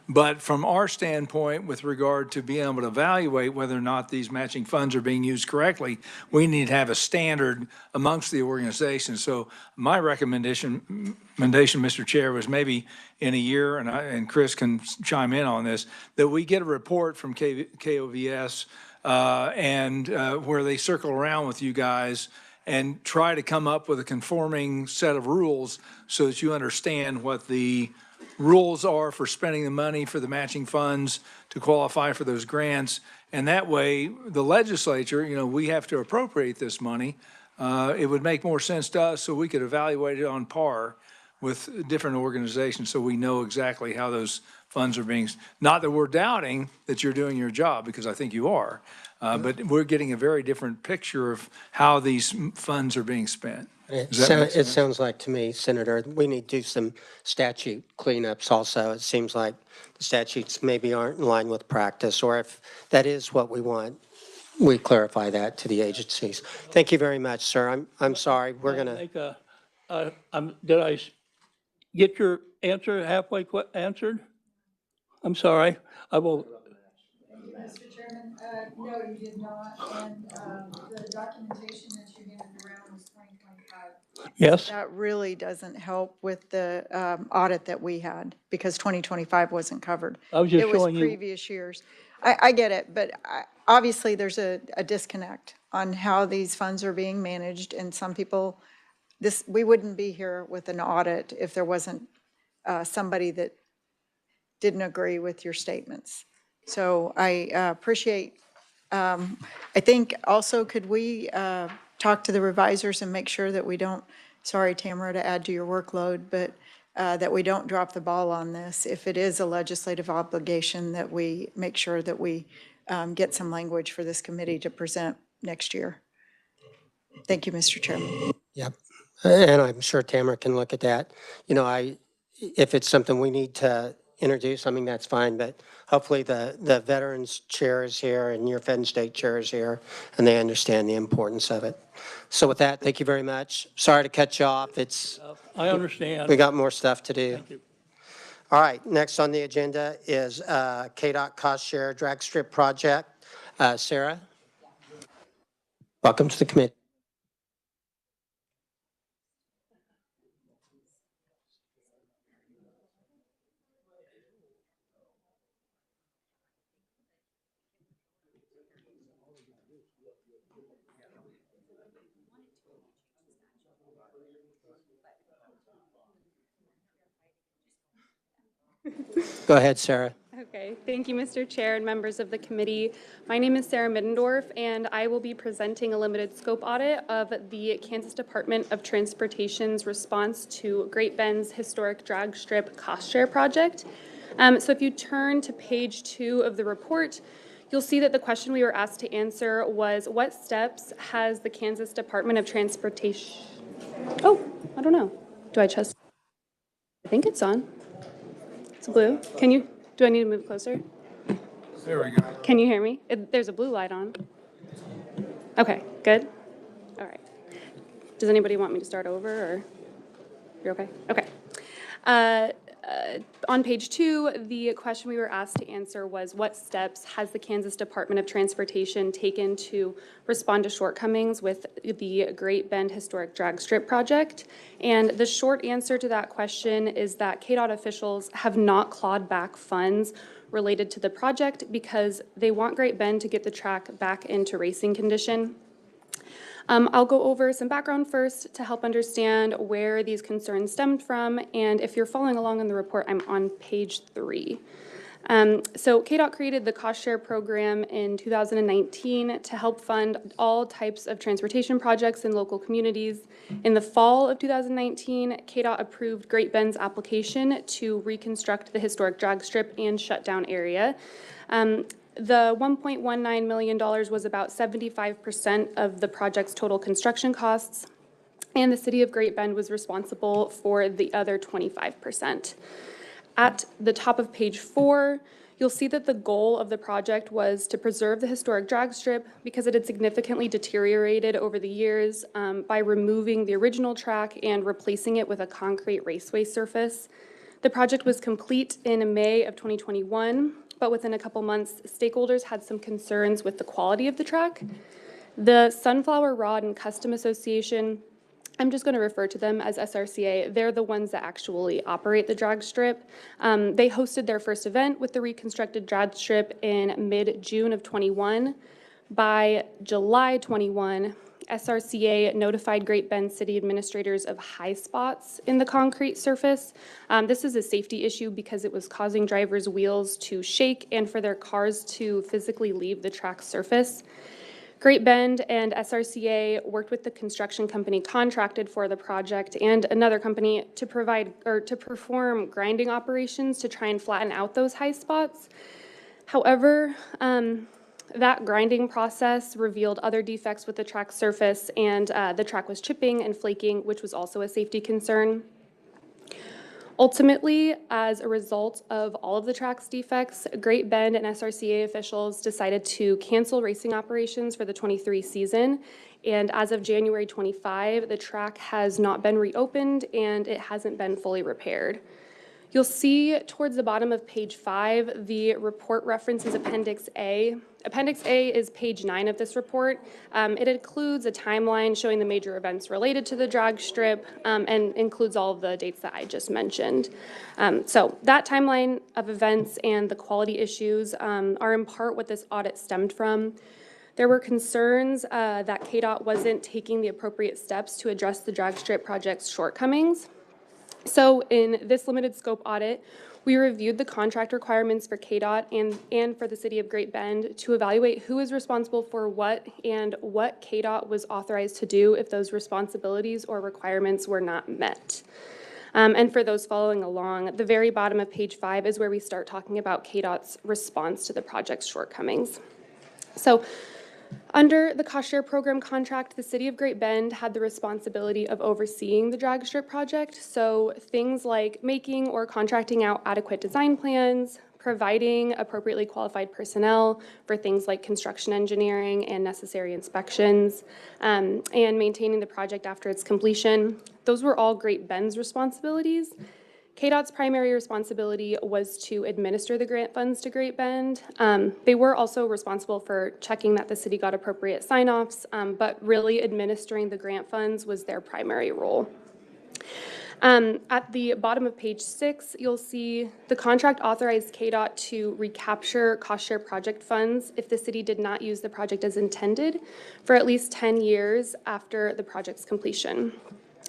but from our standpoint with regard to being able to evaluate whether or not these matching funds are being used correctly, we need to have a standard amongst the organizations. So my recommendation, Mr. Chair, was maybe in a year, and Chris can chime in on this, that we get a report from KOVS and where they circle around with you guys and try to come up with a conforming set of rules so that you understand what the rules are for spending the money for the matching funds to qualify for those grants. And that way, the legislature, we have to appropriate this money. It would make more sense to us so we could evaluate it on par with different organizations so we know exactly how those funds are being, not that we're doubting that you're doing your job, because I think you are, but we're getting a very different picture of how these funds are being spent. It sounds like to me, Senator, we need to do some statute cleanups also. It seems like the statutes maybe aren't in line with practice, or if that is what we want, we clarify that to the agencies. Thank you very much, sir. I'm sorry. We're going to. Did I get your answer halfway answered? I'm sorry. I will. Mr. Chairman, no, you did not, and the documentation that you handed around was 2025. Yes. That really doesn't help with the audit that we had, because 2025 wasn't covered. I was just showing you. It was previous years. I get it, but obviously there's a disconnect on how these funds are being managed, and some people, we wouldn't be here with an audit if there wasn't somebody that didn't agree with your statements. So I appreciate, I think also could we talk to the revisers and make sure that we don't, sorry, Tamara, to add to your workload, but that we don't drop the ball on this. If it is a legislative obligation, that we make sure that we get some language for this committee to present next year. Thank you, Mr. Chairman. Yep. And I'm sure Tamara can look at that. You know, if it's something we need to introduce, I mean, that's fine, but hopefully the Veterans Chair is here and your Fed State Chair is here, and they understand the importance of it. So with that, thank you very much. Sorry to cut you off. I understand. We got more stuff to do. Thank you. All right, next on the agenda is KDOT Cost Share Drag Strip Project. Sarah? Welcome to the committee. Go ahead, Sarah. Okay, thank you, Mr. Chair and members of the committee. My name is Sarah Middendorf, and I will be presenting a limited scope audit of the Kansas Department of Transportation's response to Great Bend's historic drag strip cost share project. So if you turn to page 2 of the report, you'll see that the question we were asked to answer was, what steps has the Kansas Department of Transportation... Oh, I don't know. Do I just... I think it's on. It's blue. Do I need to move closer? There we go. Can you hear me? There's a blue light on. Okay, good. All right. Does anybody want me to start over, or you're okay? Okay. On page 2, the question we were asked to answer was, what steps has the Kansas Department of Transportation taken to respond to shortcomings with the Great Bend Historic Drag Strip project? And the short answer to that question is that KDOT officials have not clawed back funds related to the project because they want Great Bend to get the track back into racing condition. I'll go over some background first to help understand where these concerns stemmed from, and if you're following along in the report, I'm on page 3. So KDOT created the cost share program in 2019 to help fund all types of transportation projects in local communities. In the fall of 2019, KDOT approved Great Bend's application to reconstruct the historic drag strip and shutdown area. The $1.19 million was about 75% of the project's total construction costs, and the city of Great Bend was responsible for the other 25%. At the top of page 4, you'll see that the goal of the project was to preserve the historic drag strip because it had significantly deteriorated over the years by removing the original track and replacing it with a concrete raceway surface. The project was complete in May of 2021. But within a couple months, stakeholders had some concerns with the quality of the track. The Sunflower Rod and Custom Association, I'm just going to refer to them as SRCA, they're the ones that actually operate the drag strip. They hosted their first event with the reconstructed drag strip in mid-June of 21. By July 21, SRCA notified Great Bend city administrators of high spots in the concrete surface. This is a safety issue because it was causing drivers' wheels to shake and for their cars to physically leave the track surface. Great Bend and SRCA worked with the construction company contracted for the project and another company to perform grinding operations to try and flatten out those high spots. However, that grinding process revealed other defects with the track surface, and the track was chipping and flaking, which was also a safety concern. Ultimately, as a result of all of the track's defects, Great Bend and SRCA officials decided to cancel racing operations for the 23 season. And as of January 25, the track has not been reopened and it hasn't been fully repaired. You'll see towards the bottom of page 5, the report references Appendix A. Appendix A is page 9 of this report. It includes a timeline showing the major events related to the drag strip and includes all of the dates that I just mentioned. So that timeline of events and the quality issues are in part what this audit stemmed from. There were concerns that KDOT wasn't taking the appropriate steps to address the drag strip project's shortcomings. So in this limited scope audit, We reviewed the contract requirements for KDOT and for the City of Great Bend to evaluate who is responsible for what and what KDOT was authorized to do if those responsibilities or requirements were not met. And for those following along, the very bottom of page 5 is where we start talking about KDOT's response to the project's shortcomings. So under the cost share program contract, the City of Great Bend had the responsibility of overseeing the drag strip project. So things like making or contracting out adequate design plans, providing appropriately qualified personnel for things like construction engineering and necessary inspections, and maintaining the project after its completion. Those were all Great Bend's responsibilities. KDOT's primary responsibility was to administer the grant funds to Great Bend. They were also responsible for checking that the city got appropriate sign-offs, but really administering the grant funds was their primary role. At the bottom of page 6, you'll see the contract authorized KDOT to recapture cost share project funds if the city did not use the project as intended for at least 10 years after the project's completion.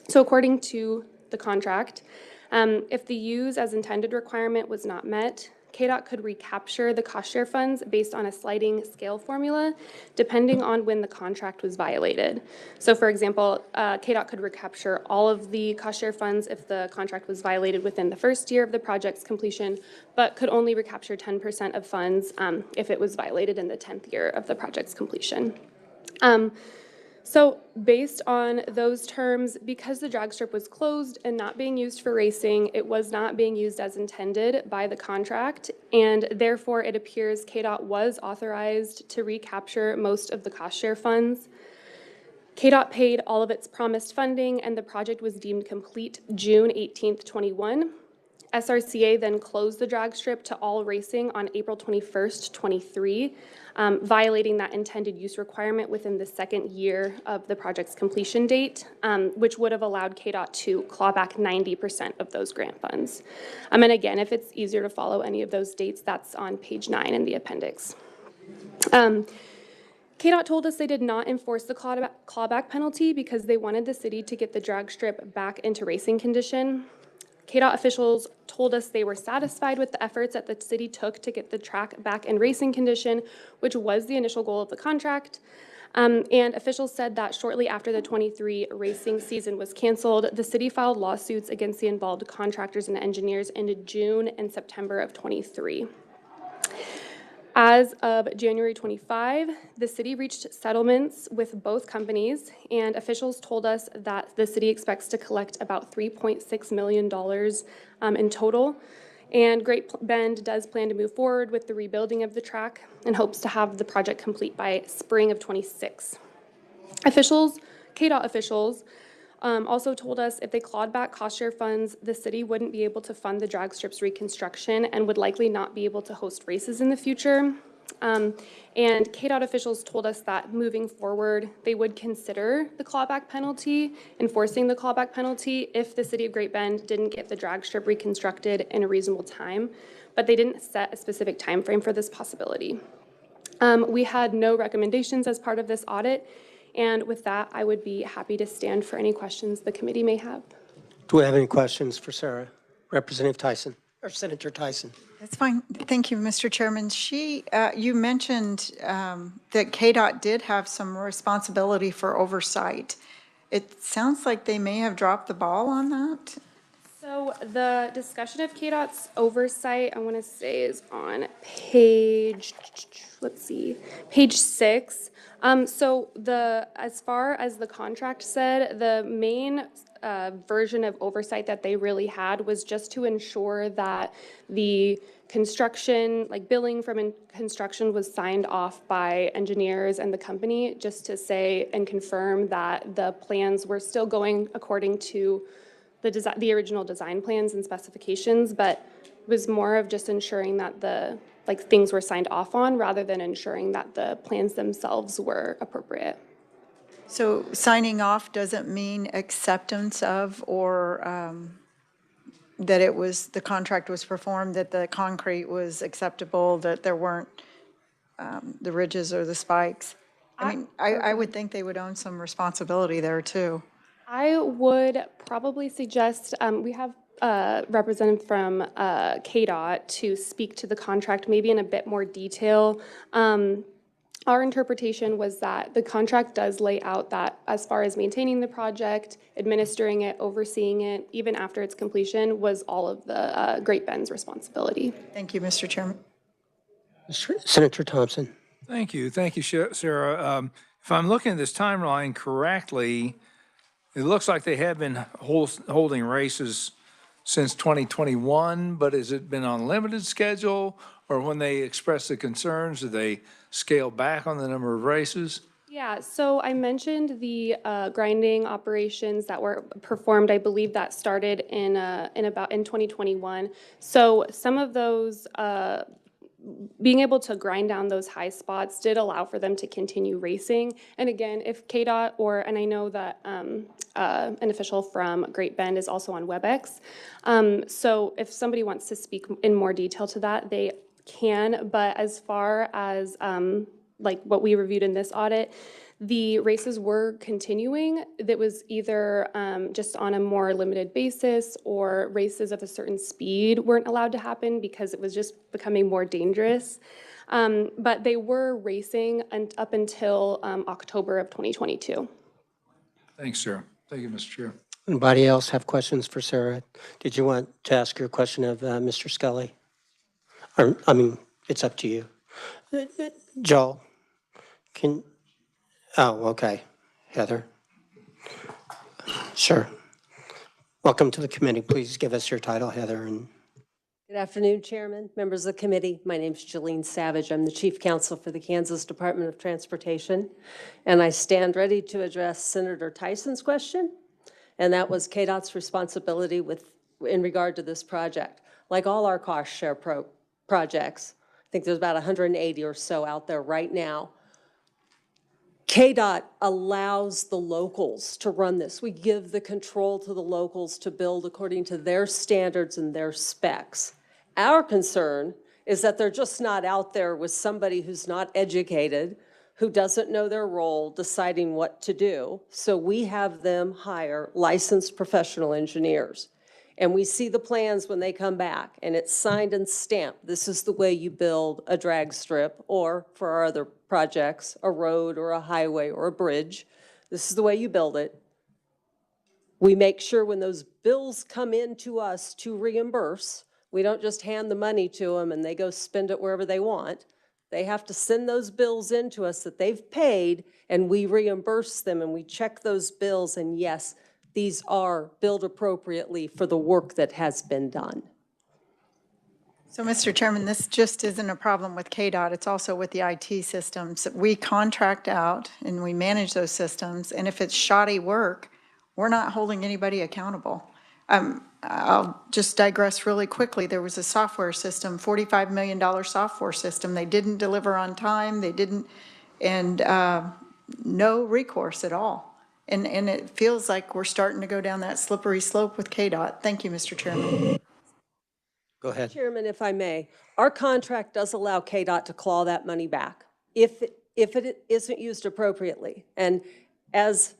So according to the contract, if the use as intended requirement was not met, KDOT could recapture the cost share funds based on a sliding scale formula, depending on when the contract was violated. So for example, KDOT could recapture all of the cost share funds if the contract was violated within the first year of the project's completion, but could only recapture 10% of funds if it was violated in the 10th year of the project's completion. So based on those terms, because the drag strip was closed and not being used for racing, it was not being used as intended by the contract, and therefore it appears KDOT was authorized to recapture most of the cost share funds. KDOT paid all of its promised funding, and the project was deemed complete June 18th, 21. SRCA then closed the drag strip to all racing on April 21st, 23, violating that intended use requirement within the second year of the project's completion date, which would have allowed KDOT to claw back 90% of those grant funds. And again, if it's easier to follow any of those dates, that's on page 9 in the appendix. KDOT told us they did not enforce the clawback penalty because they wanted the city to get the drag strip back into racing condition. KDOT officials told us they were satisfied with the efforts that the city took to get the track back in racing condition, which was the initial goal of the contract. And officials said that shortly after the 23 racing season was canceled, the city filed lawsuits against the involved contractors and engineers into June and September of 23. As of January 25, the city reached settlements with both companies, and officials told us that the city expects to collect about $3.6 million in total. And Great Bend does plan to move forward with the rebuilding of the track and hopes to have the project complete by spring of 26. KDOT officials also told us if they clawed back cost share funds, the city wouldn't be able to fund the drag strip's reconstruction and would likely not be able to host races in the future. And KDOT officials told us that moving forward, they would consider the clawback penalty, enforcing the clawback penalty if the city of Great Bend didn't get the drag strip reconstructed in a reasonable time, but they didn't set a specific time frame for this possibility. We had no recommendations as part of this audit. And with that, I would be happy to stand for any questions the committee may have. Do we have any questions for Sarah? Representative Tyson, or Senator Tyson? That's fine. Thank you, Mr. Chairman. You mentioned that KDOT did have some responsibility for oversight. It sounds like they may have dropped the ball on that. So the discussion of KDOT's oversight, I want to say, is on page, page 6. So as far as the contract said, the main version of oversight that they really had was just to ensure that the construction, like billing from construction, was signed off by engineers and the company, just to say and confirm that the plans were still going according to the original design plans and specifications, but it was more of just ensuring that things were signed off on rather than ensuring that the plans themselves were appropriate. So signing off doesn't mean acceptance of or that the contract was performed, that the concrete was acceptable, that there weren't the ridges or the spikes. I would think they would own some responsibility there too. I would probably suggest, we have representative from KDOT to speak to the contract maybe in a bit more detail. Our interpretation was that the contract does lay out that as far as maintaining the project, administering it, overseeing it, even after its completion, was all of the Great Bend's responsibility. Thank you, Mr. Chairman. Senator Thompson. Thank you, Sarah. If I'm looking at this timeline correctly, it looks like they have been holding races since 2021, but has it been on limited schedule? Or when they express the concerns, do they scale back on the number of races? Yeah, so I mentioned the grinding operations that were performed. I believe that started in 2021. So some of those being able to grind down those high spots did allow for them to continue racing. And again, if KDOT and I know that an official from Great Bend is also on WebEx. So if somebody wants to speak in more detail to that, they can. But as far as like what we reviewed in this audit, the races were continuing. That was either just on a more limited basis, or races of a certain speed weren't allowed to happen because it was just becoming more dangerous. But they were racing up until October of 2022. Thanks, Sarah. Thank you, Mr. Chair. Anybody else have questions for Sarah? Did you want to ask your question of Mr. Scully? Or, I mean, it's up to you. Joel, oh, okay. Heather? Sure. Welcome to the committee. Please give us your title, Heather. Good afternoon, Chairman, members of the committee. My name is Jolene Savage. I'm the Chief Counsel for the Kansas Department of Transportation, and I stand ready to address Senator Tyson's question, and that was KDOT's responsibility in regard to this project. Like all our cost share projects, I think there's about 180 or so out there right now. KDOT allows the locals to run this. We give the control to the locals to build according to their standards and their specs. Our concern is that they're just not out there with somebody who's not educated, who doesn't know their role, deciding what to do. So we have them hire licensed professional engineers. And we see the plans when they come back, and it's signed and stamped. This is the way you build a drag strip, or for our other projects, a road or a highway or a bridge. This is the way you build it. We make sure when those bills come in to us to reimburse, we don't just hand the money to them and they go spend it wherever they want. They have to send those bills in to us that they've paid, and we reimburse them, and we check those bills, and yes, these are billed appropriately for the work that has been done. So, Mr. Chairman, this just isn't a problem with KDOT, it's also with the IT systems. We contract out and we manage those systems, and if it's shoddy work, we're not holding anybody accountable. I'll just digress really quickly. There was a software system, $45 million software system. They didn't deliver on time, and no recourse at all. And it feels like we're starting to go down that slippery slope with KDOT. Thank you, Mr. Chairman. Go ahead. Chairman, if I may, our contract does allow KDOT to claw that money back if it isn't used appropriately. And as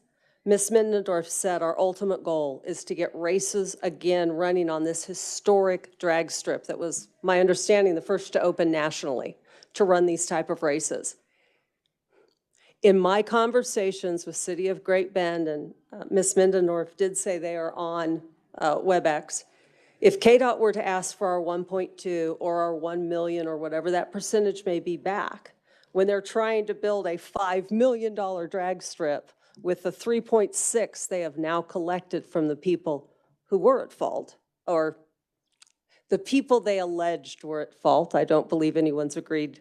Ms. Middendorf said, our ultimate goal is to get races again running on this historic drag strip that was, my understanding, the first to open nationally to run these type of races. In my conversations with City of Great Bend, and Ms. Middendorf did say they are on WebEx, if KDOT were to ask for our 1.2 or our 1 million or whatever that percentage may be back, when they're trying to build a $5 million drag strip with the 3.6 they have now collected from the people who were at fault, or the people they alleged were at fault. I don't believe anyone's agreed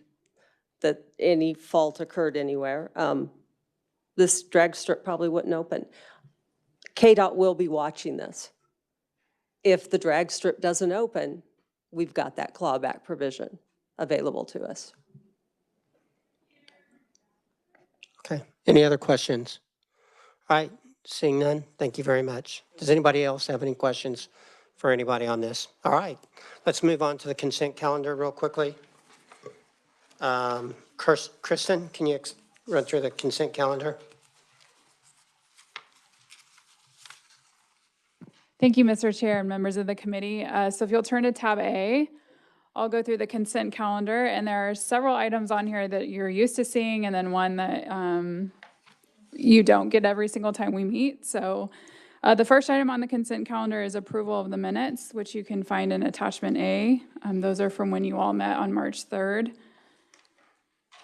that any fault occurred anywhere. This drag strip probably wouldn't open. KDOT will be watching this. If the drag strip doesn't open, we've got that clawback provision available to us. Okay. Any other questions? All right. Seeing none, thank you very much. Does anybody else have any questions for anybody on this? All right. Let's move on to the consent calendar real quickly. Kristen, can you run through the consent calendar? Thank you, Mr. Chair and members of the committee. So if you'll turn to tab A, I'll go through the consent calendar, and there are several items on here that you're used to seeing, and then one that you don't get every single time we meet. So the first item on the consent calendar is approval of the minutes, which you can find in attachment A. Those are from when you all met on March 3rd.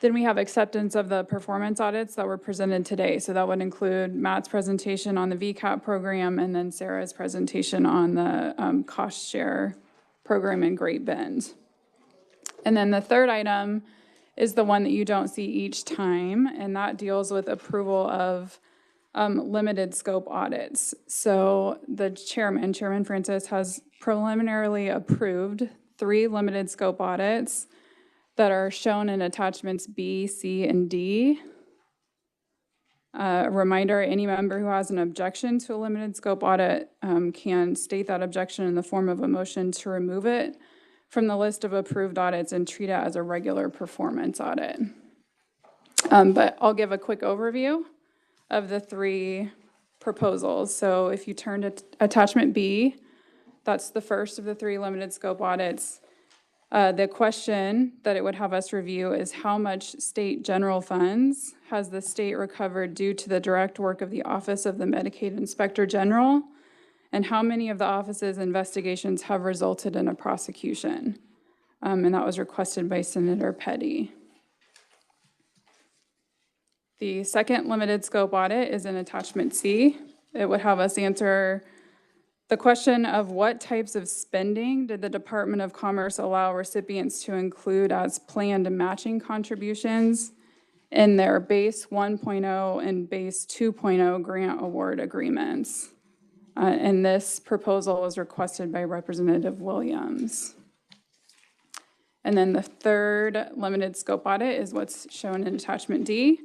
Then we have acceptance of the performance audits that were presented today. So that would include Matt's presentation on the VCAP program and then Sarah's presentation on the cost share program in Great Bend. And then the third item is the one that you don't see each time, and that deals with approval of limited scope audits. So the Chairman Francis, has preliminarily approved 3 limited scope audits that are shown in attachments B, C, and D. A reminder, any member who has an objection to a limited scope audit can state that objection in the form of a motion to remove it from the list of approved audits and treat it as a regular performance audit. But I'll give a quick overview of the 3 proposals. So if you turn to attachment B, that's the first of the 3 limited scope audits. The question that it would have us review is how much state general funds has the state recovered due to the direct work of the Office of the Medicaid Inspector General, and how many of the office's investigations have resulted in a prosecution. And that was requested by Senator Petty. The second limited scope audit is in attachment C. It would have us answer the question of what types of spending did the Department of Commerce allow recipients to include as planned matching contributions in their base 1.0 and base 2.0 grant award agreements. And this proposal was requested by Representative Williams. And then the third limited scope audit is what's shown in attachment D.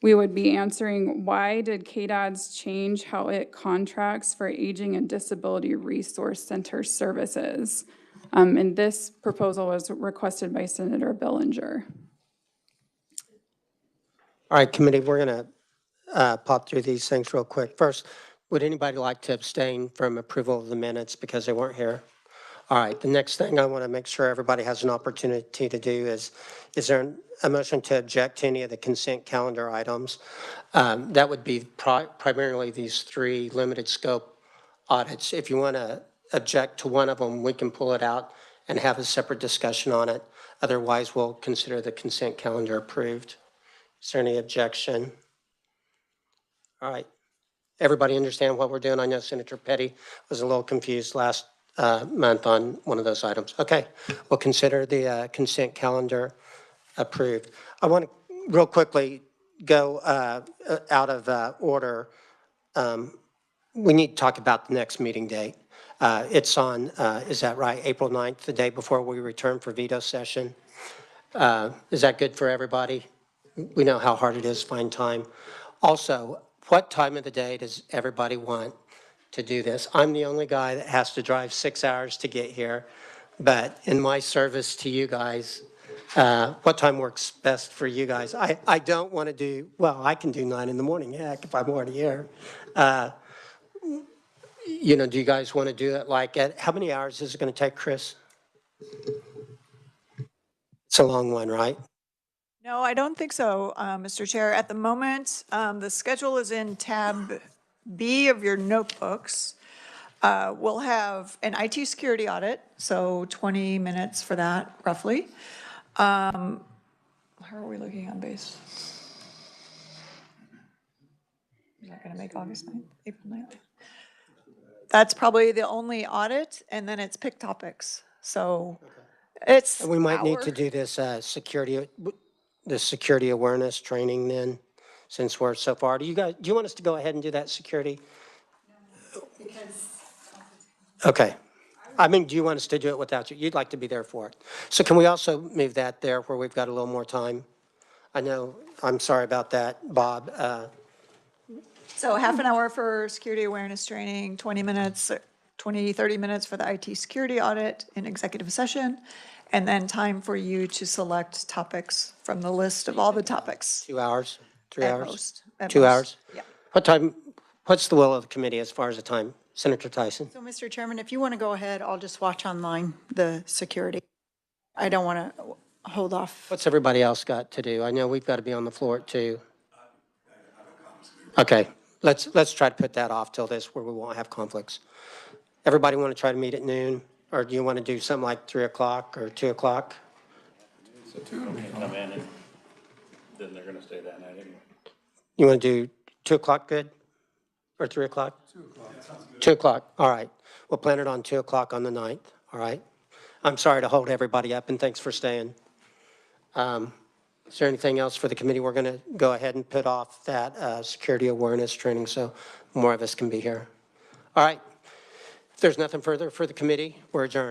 We would be answering, why did KDADS change how it contracts for Aging and Disability Resource Center services? And this proposal was requested by Senator Billinger. All right, committee, we're going to pop through these things real quick. First, would anybody like to abstain from approval of the minutes because they weren't here? All right, the next thing I want to make sure everybody has an opportunity to do is there a motion to object to any of the consent calendar items? That would be primarily these 3 limited scope audits. If you want to object to one of them, we can pull it out and have a separate discussion on it. Otherwise, we'll consider the consent calendar approved. Is there any objection? All right. Everybody understand what we're doing? I know Senator Petty was a little confused last month on one of those items. Okay, we'll consider the consent calendar approved. I want to real quickly go out of order. We need to talk about the next meeting date. It's on, is that right, April 9th, the day before we return for veto session. Is that good for everybody? We know how hard it is to find time. Also, what time of the day does everybody want to do this? I'm the only guy that has to drive 6 hours to get here, but in my service to you guys, what time works best for you guys? I don't want to do, well, I can do 9 in the morning, heck, if I'm already here. You know, do you guys want to do it like how many hours is it going to take, Chris? It's a long one, right? No, I don't think so, Mr. Chair. At the moment, the schedule is in tab B of your notebooks. We'll have an IT security audit, so 20 minutes for that, roughly. How are we looking on base? Is that going to make August 9th, April 9th? That's probably the only audit, and then it's pick topics. So it's We might need to do this security awareness training then, since we're so far. Do you want us to go ahead and do that security? Okay. I mean, do you want us to do it without you? You'd like to be there for it. So can we also move that there where we've got a little more time? I know, I'm sorry about that, Bob. So half an hour for security awareness training, 20 minutes, 20, 30 minutes for the IT security audit in executive session, and then time for you to select topics from the list of all the topics. 2 hours, 3 At hours? most, at 2 most. hours? Yeah. What time, what's the will of the committee as far as the time? Senator Tyson. So, Mr. Chairman, if you want to go ahead, I'll just watch online the security. I don't want to hold off. What's everybody else got to do? I know we've got to be on the floor at 2. Okay, let's try to put that off till this where we won't have conflicts. Everybody want to try to meet at noon, or do you want to do something like 3 o'clock or 2 o'clock? Come in and then they're gonna stay that night anyway. You want to do 2 o'clock good? Or 3 o'clock? 2 o'clock. 2 o'clock, all right. We'll plan it on 2 o'clock on the 9th, all right? I'm sorry to hold everybody up, and thanks for staying. Is there anything else for the committee? We're going to go ahead and put off that security awareness training so more of us can be here. All right. If there's nothing further for the committee, we're adjourned.